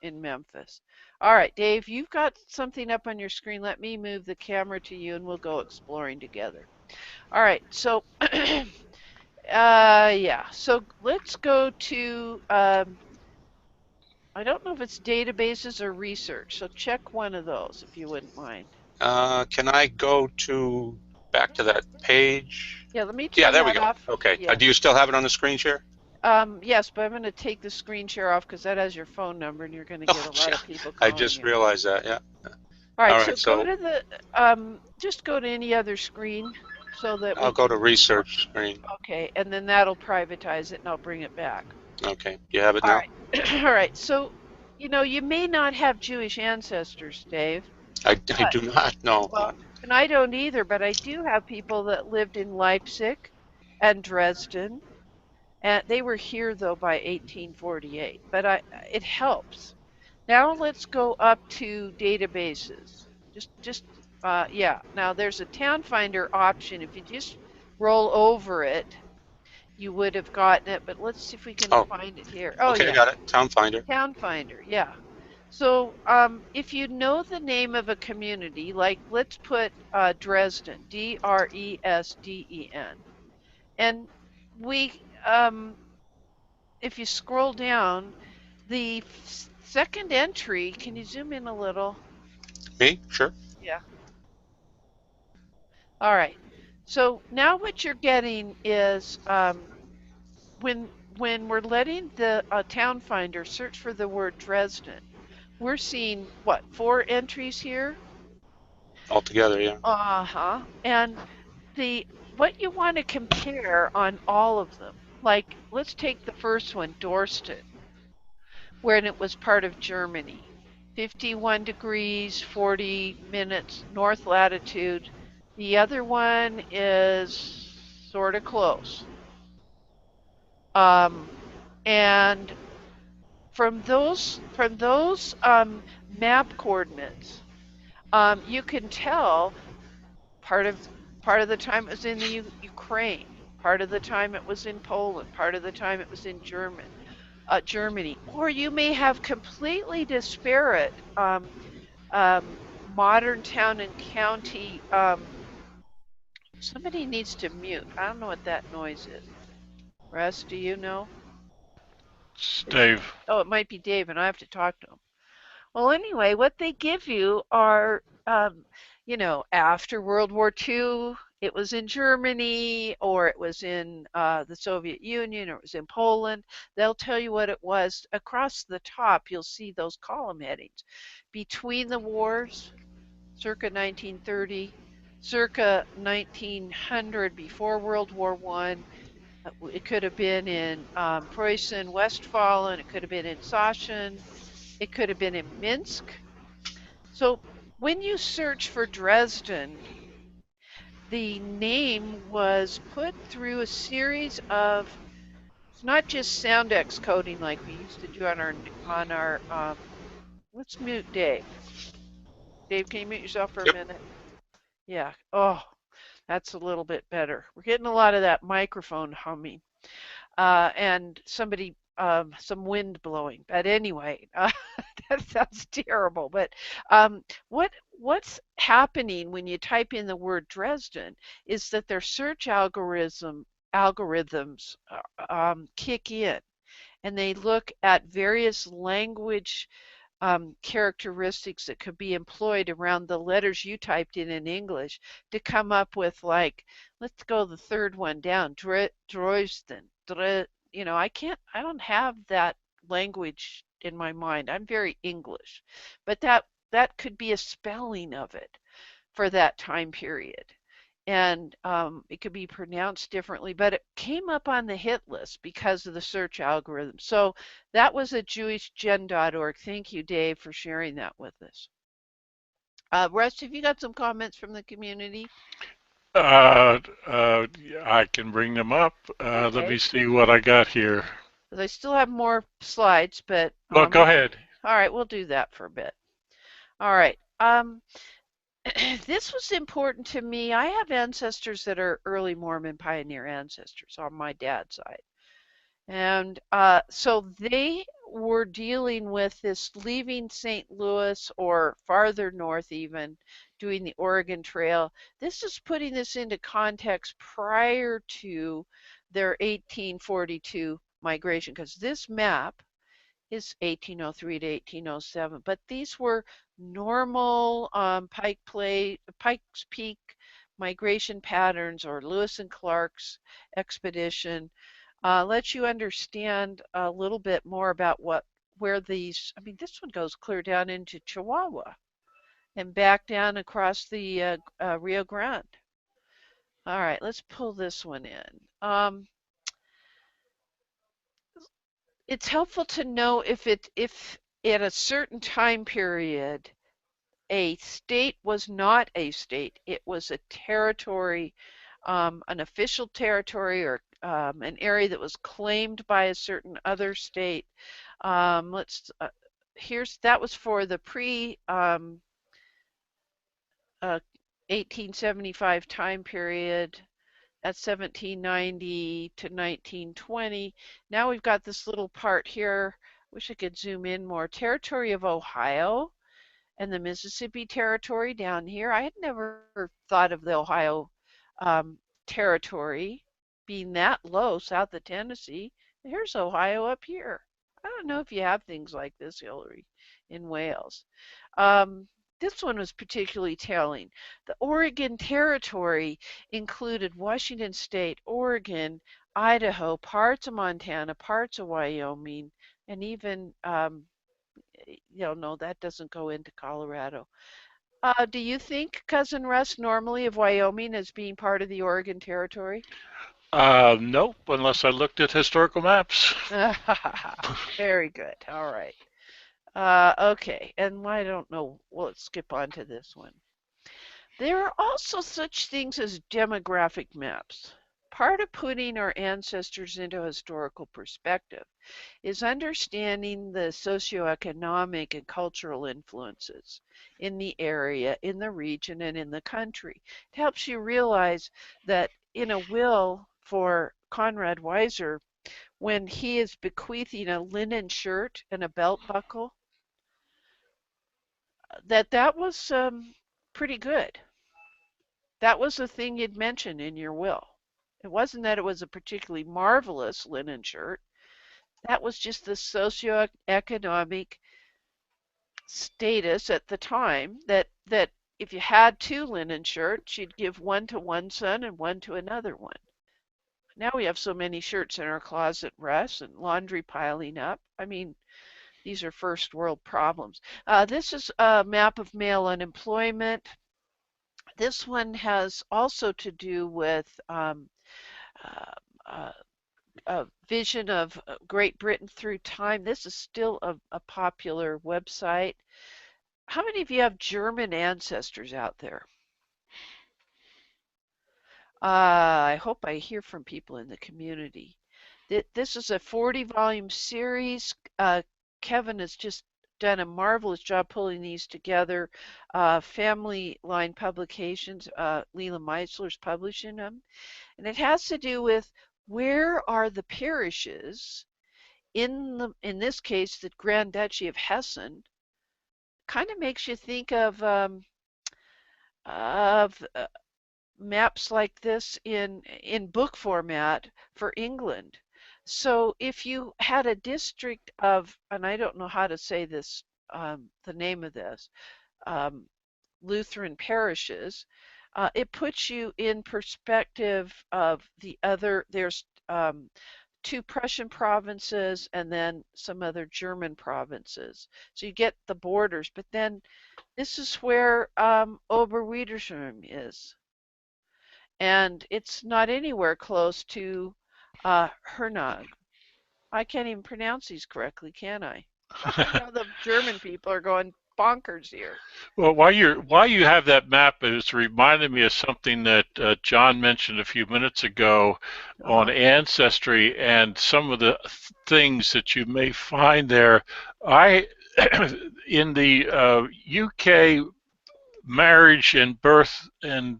A: in Memphis. All right, Dave, you've got something up on your screen. Let me move the camera to you and we'll go exploring together. All right, so yeah, so let's go to, I don't know if it's databases or research, so check one of those if you wouldn't mind.
C: Can I go to back to that page?
A: Yeah, let me turn
C: there we
A: that
C: go.
A: off.
C: Okay.
A: Yeah.
C: Do you still have it on the screen share?
A: Yes, but I'm going to take the screen share off because that has your phone number and you're going to get a lot of people calling
C: I just
A: you.
C: realized that, yeah.
A: All right, so go to the, just go to any other screen so that
C: I'll go to research screen.
A: Okay, and then that'll privatize it and I'll bring it back.
C: Okay, you have it now?
A: All right. All right, so, you know, you may not have Jewish ancestors, Dave.
C: I do not know.
A: Well, and I don't either, but I do have people that lived in Leipzig and Dresden. And they were here though by 1848, but it helps. Now let's go up to databases. Yeah. Now there's a town finder option. If you just roll over it, you would have gotten it, but let's see if we can find it here. Oh,
C: okay,
A: yeah.
C: I got it. Town finder.
A: Town finder, yeah. So if you know the name of a community, like let's put Dresden, Dresden, and we if you scroll down, the second entry, can you zoom in a little?
C: Me? Sure.
A: Yeah. All right. So now what you're getting is when we're letting the town finder search for the word Dresden, we're seeing what, 4 entries here?
C: Altogether, yeah.
A: Uh-huh. And what you want to compare on all of them, like let's take the first one, Dorsten, when it was part of Germany. 51 degrees, 40 minutes north latitude. The other one is sort of close. And from those map coordinates, you can tell part of the time it was in the Ukraine, part of the time it was in Poland, part of the time it was in Germany, or you may have completely disparate modern town and county. Somebody needs to mute. I don't know what that noise is. Russ, do you know?
B: It's Dave.
A: Oh, it might be Dave, and I have to talk to him. Well, anyway, what they give you are, you know, after World War II, it was in Germany, or it was in the Soviet Union, or it was in Poland. They'll tell you what it was. Across the top, you'll see those column headings. Between the wars, circa 1930, circa 1900, before World War I. It could have been in Preußen, Westphalen. It could have been in Sachsen. It could have been in Minsk. So when you search for Dresden, the name was put through a series of, it's not just sound X coding like we used to do on our let's mute Dave. Dave, can you mute yourself for a
C: Yep.
A: minute? Yeah. Oh, that's a little bit better. We're getting a lot of that microphone humming. And some wind blowing. But anyway, that sounds terrible. But what's happening when you type in the word Dresden is that their search algorithms kick in, and they look at various language characteristics that could be employed around the letters you typed in English to come up with, like, let's go the third one down, Droisten. I don't have that language in my mind. I'm very English, but that could be a spelling of it for that time period. And it could be pronounced differently, but it came up on the hit list because of the search algorithm. So that was at jewishgen.org. Thank you, Dave, for sharing that with us. Russ, have you got some comments from the community?
B: I can bring them up. Let me
A: Okay.
B: see what I got here.
A: I still have more slides, but
B: Well, go ahead.
A: all right, we'll do that for a bit. All right. This was important to me. I have ancestors that are early Mormon pioneer ancestors on my dad's side. And so they were dealing with this, leaving St. Louis or farther north even, doing the Oregon Trail. This is putting this into context prior to their 1842 migration, because this map is 1803 to 1807, but these were normal Pikes Peak migration patterns, or Lewis and Clark's expedition. Lets you understand a little bit more about where these, I mean, this one goes clear down into Chihuahua and back down across the Rio Grande. All right, let's pull this one in. It's helpful to know if at a certain time period a state was not a state, it was a territory, an official territory, or an area that was claimed by a certain other state. Let's that was for the pre 1875 time period. That's 1790 to 1920. Now we've got this little part here. Wish I could zoom in more. Territory of Ohio and the Mississippi Territory down here. I had never thought of the Ohio um, Territory being that low south of Tennessee. Here's Ohio up here. I don't know if you have things like this, Hillary, in Wales. This one was particularly telling. The Oregon Territory included Washington State, Oregon, Idaho, parts of Montana, parts of Wyoming, and even no, that doesn't go into Colorado. Do you think, Cousin Russ, normally of Wyoming as being part of the Oregon Territory?
B: Nope, unless I looked at historical maps.
A: Very good. All right. Okay, and I don't know. Well, let's skip on to this one. There are also such things as demographic maps. Part of putting our ancestors into historical perspective is understanding the socioeconomic and cultural influences in the area, in the region, and in the country. It helps you realize that in a will for Conrad Weiser, when he is bequeathing a linen shirt and a belt buckle, that was pretty good. That was the thing you'd mention in your will. It wasn't that it was a particularly marvelous linen shirt. That was just the socioeconomic status at the time, that if you had two linen shirts, you'd give one to one son and one to another one. Now we have so many shirts in our closet, Russ, and laundry piling up. I mean, these are first world problems. This is a map of male unemployment. This one has also to do with uh, uh, a vision of Great Britain through time. This is still a popular website. How many of you have German ancestors out there? I hope I hear from people in the community. This is a 40-volume series. Kevin has just done a marvelous job pulling these together. Family Line Publications, Leela Meisler's publishing them. And it has to do with where are the parishes in this case, the Grand Duchy of Hessen. Kind of makes you think of maps like this in book format for England. So if you had a district of, and I don't know how to say this, the name of this, um, Lutheran parishes, it puts you in perspective of the other. There's two Prussian provinces and then some other German provinces. So you get the borders, but then this is where Oberwiedersheim is. And it's not anywhere close to Hernag. I can't even pronounce these correctly, can I? I know the German people are going bonkers here.
B: Well, while you have that map, it's reminded me of something that John mentioned a few minutes ago on Ancestry and some of the things that you may find there. I in the UK marriage and birth and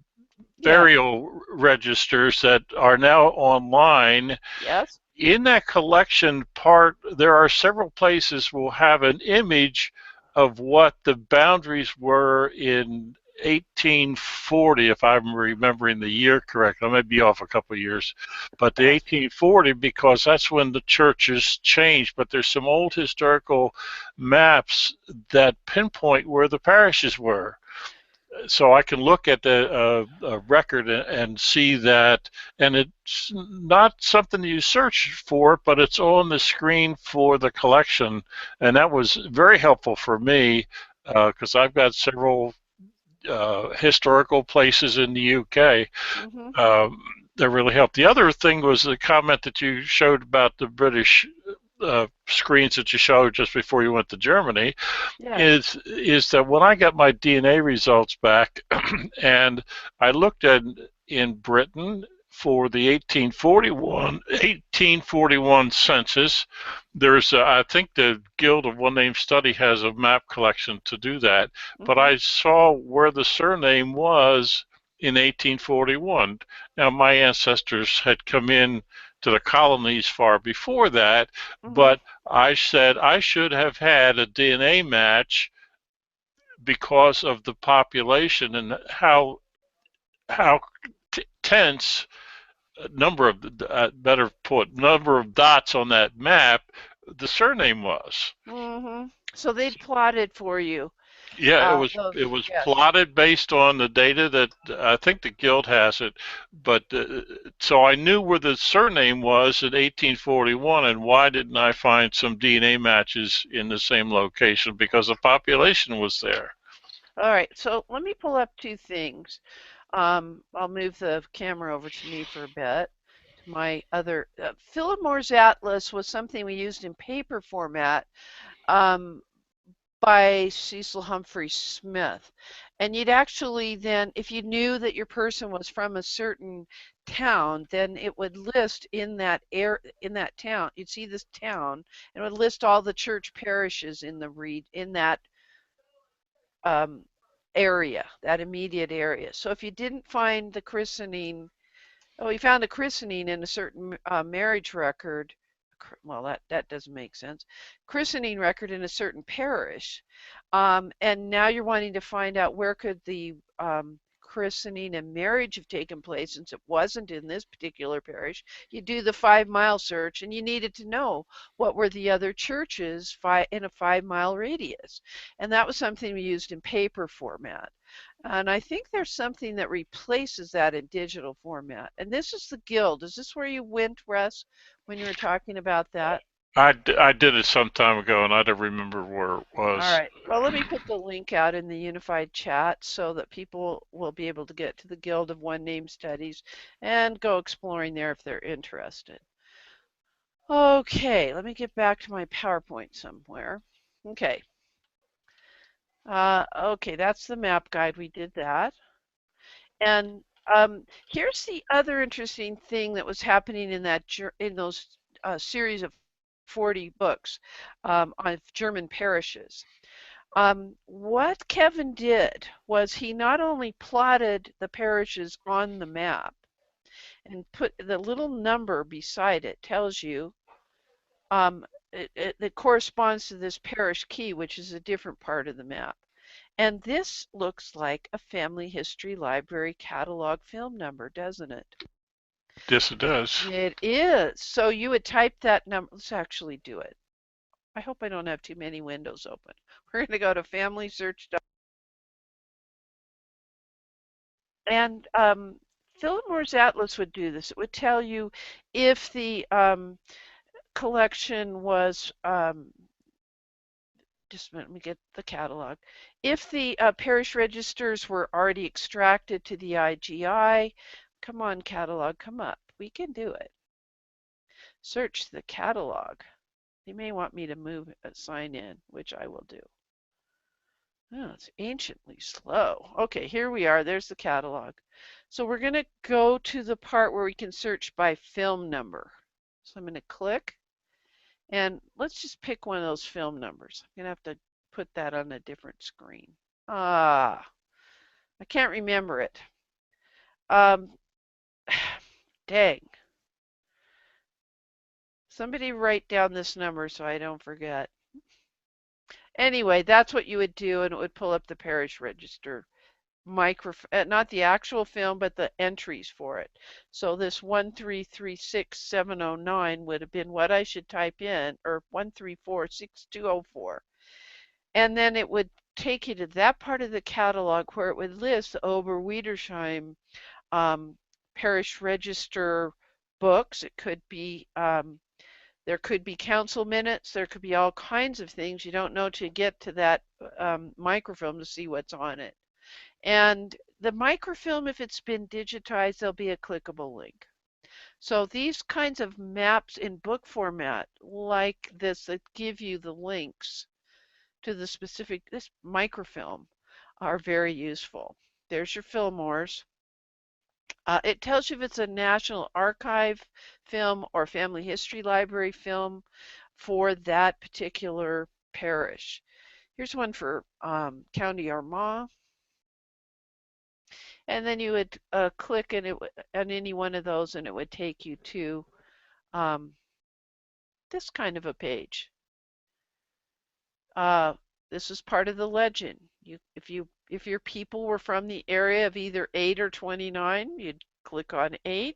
B: burial registers that are now online.
A: Yes.
B: In that collection part, there are several places will have an image of what the boundaries were in 1840, if I'm remembering the year correct. I may be off a couple of years, but the 1840, because that's when the churches changed. But there's some old historical maps that pinpoint where the parishes were. So I can look at the record and see that, and it's not something you search for, but it's on the screen for the collection, and that was very helpful for me because I've got several historical places in the UK. That really helped. The other thing was the comment that you showed about the British screens that you showed just before you went to Germany. Is that when I got my DNA results back and I looked at in Britain for the 1841 census, there's I think the Guild of One Name Study has a map collection to do that, but I saw where the surname was in 1841. Now my ancestors had come in to the colonies far before that, but I said I should have had a DNA match because of the population and how tense number of number of dots on that map the surname was.
A: So they'd plotted for you.
B: Yeah, it was plotted based on the data that I think the guild has it, but so I knew where the surname was in 1841, and why didn't I find some DNA matches in the same location? Because the population was there.
A: All right, so let me pull up two things. I'll move the camera over to me for a bit. To my other Philimore's Atlas was something we used in paper format. By Cecil Humphrey Smith. And you'd actually then, if you knew that your person was from a certain town, then it would list in that town. You'd see this town, and it would list all the church parishes in that area, that immediate area. So if you didn't find the christening, you found a christening in a certain marriage record. Well, that doesn't make sense. Christening record in a certain parish, and now you're wanting to find out where could the christening and marriage have taken place, since it wasn't in this particular parish. You do the 5-mile search, and you needed to know what were the other churches in a 5-mile radius, and that was something we used in paper format. And I think there's something that replaces that in digital format. And this is the Guild. Is this where you went, Russ, when you were talking about that?
B: I did it some time ago, and I don't remember where it was.
A: All right. Well, let me put the link out in the unified chat so that people will be able to get to the Guild of One Name Studies and go exploring there if they're interested. Okay, let me get back to my PowerPoint somewhere. Okay. Okay, that's the map guide. We did that. And here's the other interesting thing that was happening in those series of 40 books on German parishes. What Kevin did was he not only plotted the parishes on the map and put the little number beside it tells you it corresponds to this parish key, which is a different part of the map. And this looks like a family history library catalog film number, doesn't it?
B: Yes, it does.
A: It is. So you would type that number. Let's actually do it. I hope I don't have too many windows open. We're going to go to family search. And Philip Moore's Atlas would do this. It would tell you if the collection was just a minute, let me get the catalog. If the parish registers were already extracted to the IGI, come on, catalog, come up. We can do it. Search the catalog. They may want me to move sign in, which I will do. Oh, it's anciently slow. Okay, here we are. There's the catalog. So we're going to go to the part where we can search by film number. So I'm going to click. And let's just pick one of those film numbers. I'm going to have to put that on a different screen. I can't remember it. Dang. Somebody write down this number so I don't forget. Anyway, that's what you would do, and it would pull up the parish register not the actual film, but the entries for it. So this 1336709 would have been what I should type in, or 1346204. And then it would take you to that part of the catalog where it would list the Oberwiedersheim parish register books. It could be there could be council minutes. There could be all kinds of things you don't know to get to that microfilm to see what's on it. And the microfilm, if it's been digitized, there'll be a clickable link. So these kinds of maps in book format, like this, that give you the links to the specific, this microfilm, are very useful. There's your Fillmore's. It tells you if it's a National Archive film or Family History Library film for that particular parish. Here's one for County Armagh. And then you would click on any one of those and it would take you to this kind of a page. This is part of the legend. If your people were from the area of either 8 or 29, you'd click on 8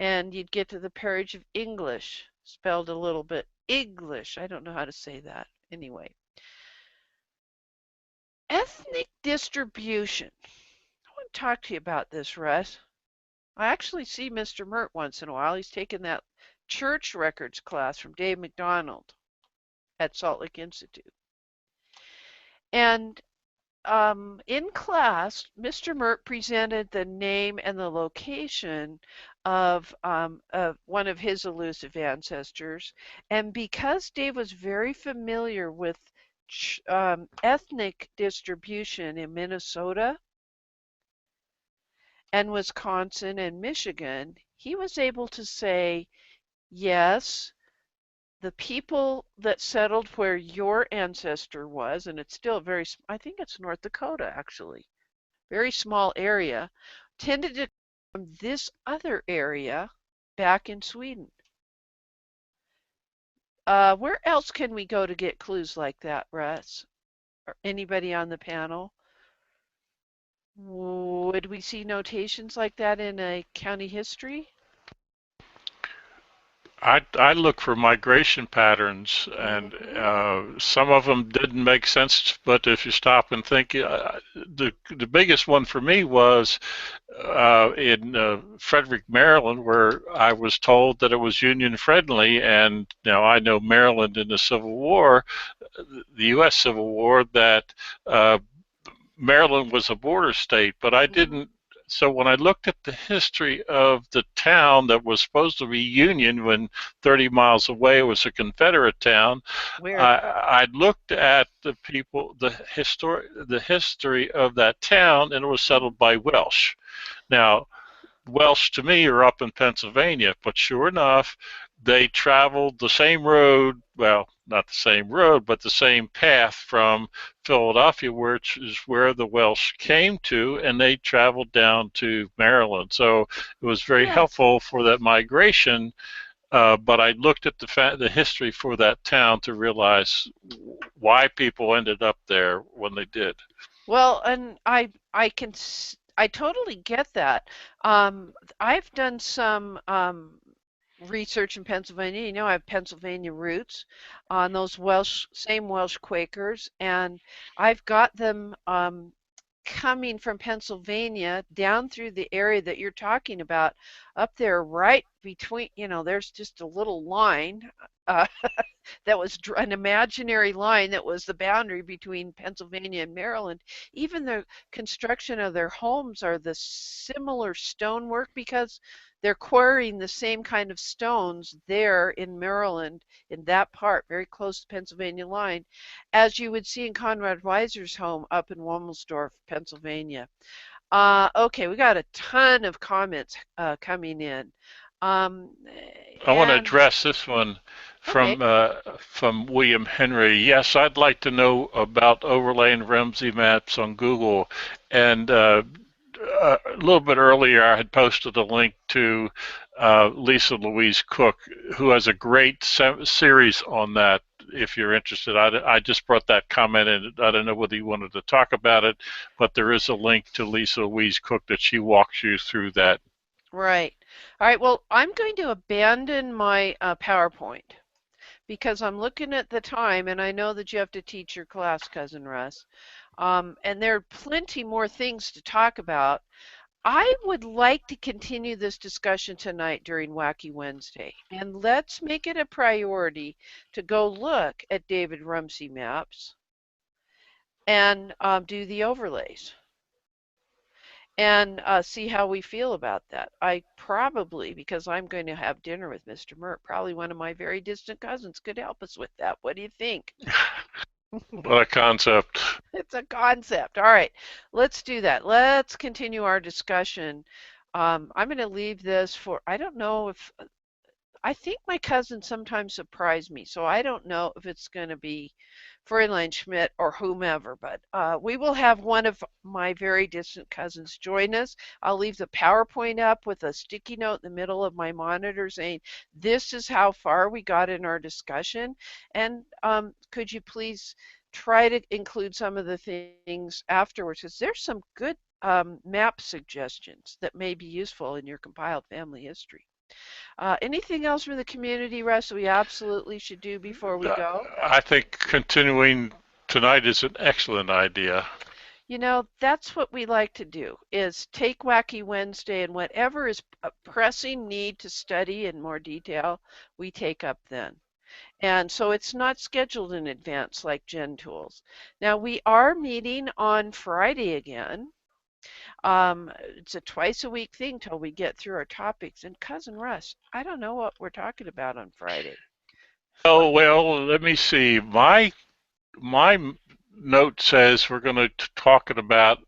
A: and you'd get to the parish of English, spelled a little bit English. I don't know how to say that. Anyway. Ethnic distribution. I want to talk to you about this, Russ. I actually see Mr. Mert once in a while. He's taken that church records class from Dave McDonald at Salt Lake Institute. And in class, Mr. Mert presented the name and the location of one of his elusive ancestors. And because Dave was very familiar with ethnic distribution in Minnesota and Wisconsin and Michigan, he was able to say, yes, the people that settled where your ancestor was, and it's still very, I think it's North Dakota actually, very small area, tended to come from this other area back in Sweden. Where else can we go to get clues like that, Russ? Or anybody on the panel? Would we see notations like that in a county history?
B: I look for migration patterns, and some of them didn't make sense. But if you stop and think, the biggest one for me was in Frederick, Maryland, where I was told that it was Union friendly, and now I know Maryland in the Civil War, the U.S. Civil War, that Maryland was a border state, but I didn't so when I looked at the history of the town that was supposed to be Union when 30 miles away it was a Confederate town,
A: Weird.
B: I looked at the history of that town, and it was settled by Welsh. Now, Welsh to me are up in Pennsylvania, but sure enough, they traveled the same road, well, not the same road, but the same path from Philadelphia, which is where the Welsh came to, and they traveled down to Maryland. So it was very
A: Yes.
B: helpful for that migration. But I looked at the history for that town to realize why people ended up there when they did.
A: Well, and I totally get that. I've done some research in Pennsylvania. You know, I have Pennsylvania roots on those same Welsh Quakers, and I've got them coming from Pennsylvania down through the area that you're talking about, up there right between, there's just a little line. Uh, that was an imaginary line that was the boundary between Pennsylvania and Maryland. Even the construction of their homes are the similar stonework because they're quarrying the same kind of stones there in Maryland, in that part, very close to the Pennsylvania line, as you would see in Conrad Weiser's home up in Womelsdorf, Pennsylvania. Okay, we got a ton of comments coming in.
B: I want to
A: And
B: address this one
A: okay.
B: from William Henry. Yes, I'd like to know about overlaying Ramsey maps on Google. And a little bit earlier, I had posted a link to Lisa Louise Cook, who has a great series on that. If you're interested, I just brought that comment in. I don't know whether you wanted to talk about it, but there is a link to Lisa Louise Cook that she walks you through that.
A: Right. All right. Well, I'm going to abandon my PowerPoint because I'm looking at the time and I know that you have to teach your class, Cousin Russ. And there are plenty more things to talk about. I would like to continue this discussion tonight during Wacky Wednesday. And let's make it a priority to go look at David Rumsey maps and do the overlays and see how we feel about that. I probably, because I'm going to have dinner with Mr. Mert, probably one of my very distant cousins could help us with that. What do you think?
B: What a concept.
A: It's a concept. All right, let's do that. Let's continue our discussion. I'm going to leave this for, I don't know if, I think my cousins sometimes surprise me, so I don't know if it's going to be Fräulein Schmidt or whomever, but we will have one of my very distant cousins join us. I'll leave the PowerPoint up with a sticky note in the middle of my monitor saying, this is how far we got in our discussion, and could you please try to include some of the things afterwards, because there's some good map suggestions that may be useful in your compiled family history. Anything else from the community, Russ, we absolutely should do before we go?
B: I think continuing tonight is an excellent idea.
A: You know, that's what we like to do, is take Wacky Wednesday and whatever is a pressing need to study in more detail, we take up then. And so it's not scheduled in advance like GenTools. Now we are meeting on Friday again. It's a twice a week thing till we get through our topics. And Cousin Russ, I don't know what we're talking about on Friday.
B: Oh, well, let me see. My note says we're going to talking about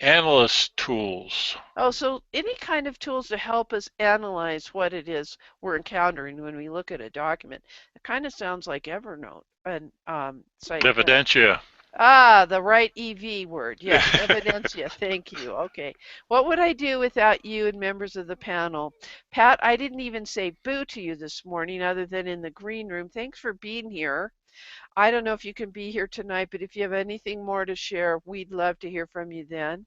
B: analyst tools.
A: Oh, so any kind of tools to help us analyze what it is we're encountering when we look at a document. It kind of sounds like Evernote and site.
B: Evidentia.
A: Ah, the right EV word. Yes, evidencia. Thank you. Okay. What would I do without you and members of the panel? Pat, I didn't even say boo to you this morning other than in the green room. Thanks for being here. I don't know if you can be here tonight, but if you have anything more to share, we'd love to hear from you then.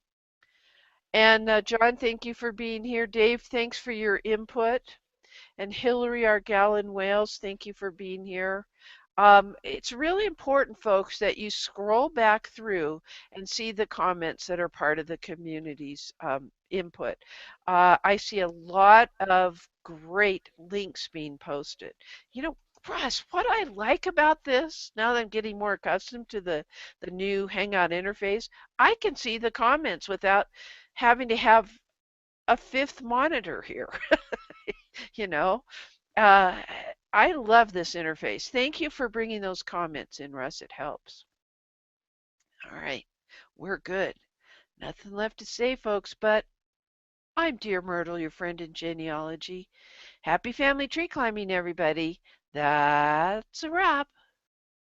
A: And John, thank you for being here. Dave, thanks for your input. And Hillary, our gal in Wales, thank you for being here. It's really important, folks, that you scroll back through and see the comments that are part of the community's input. I see a lot of great links being posted. You know, Russ, what I like about this, now that I'm getting more accustomed to the new Hangout interface, I can see the comments without having to have a fifth monitor here. You know, uh, I love this interface. Thank you for bringing those comments in, Russ. It helps. All right, we're good. Nothing left to say, folks, but I'm Dear Myrtle, your friend in genealogy. Happy family tree climbing, everybody. That's a wrap.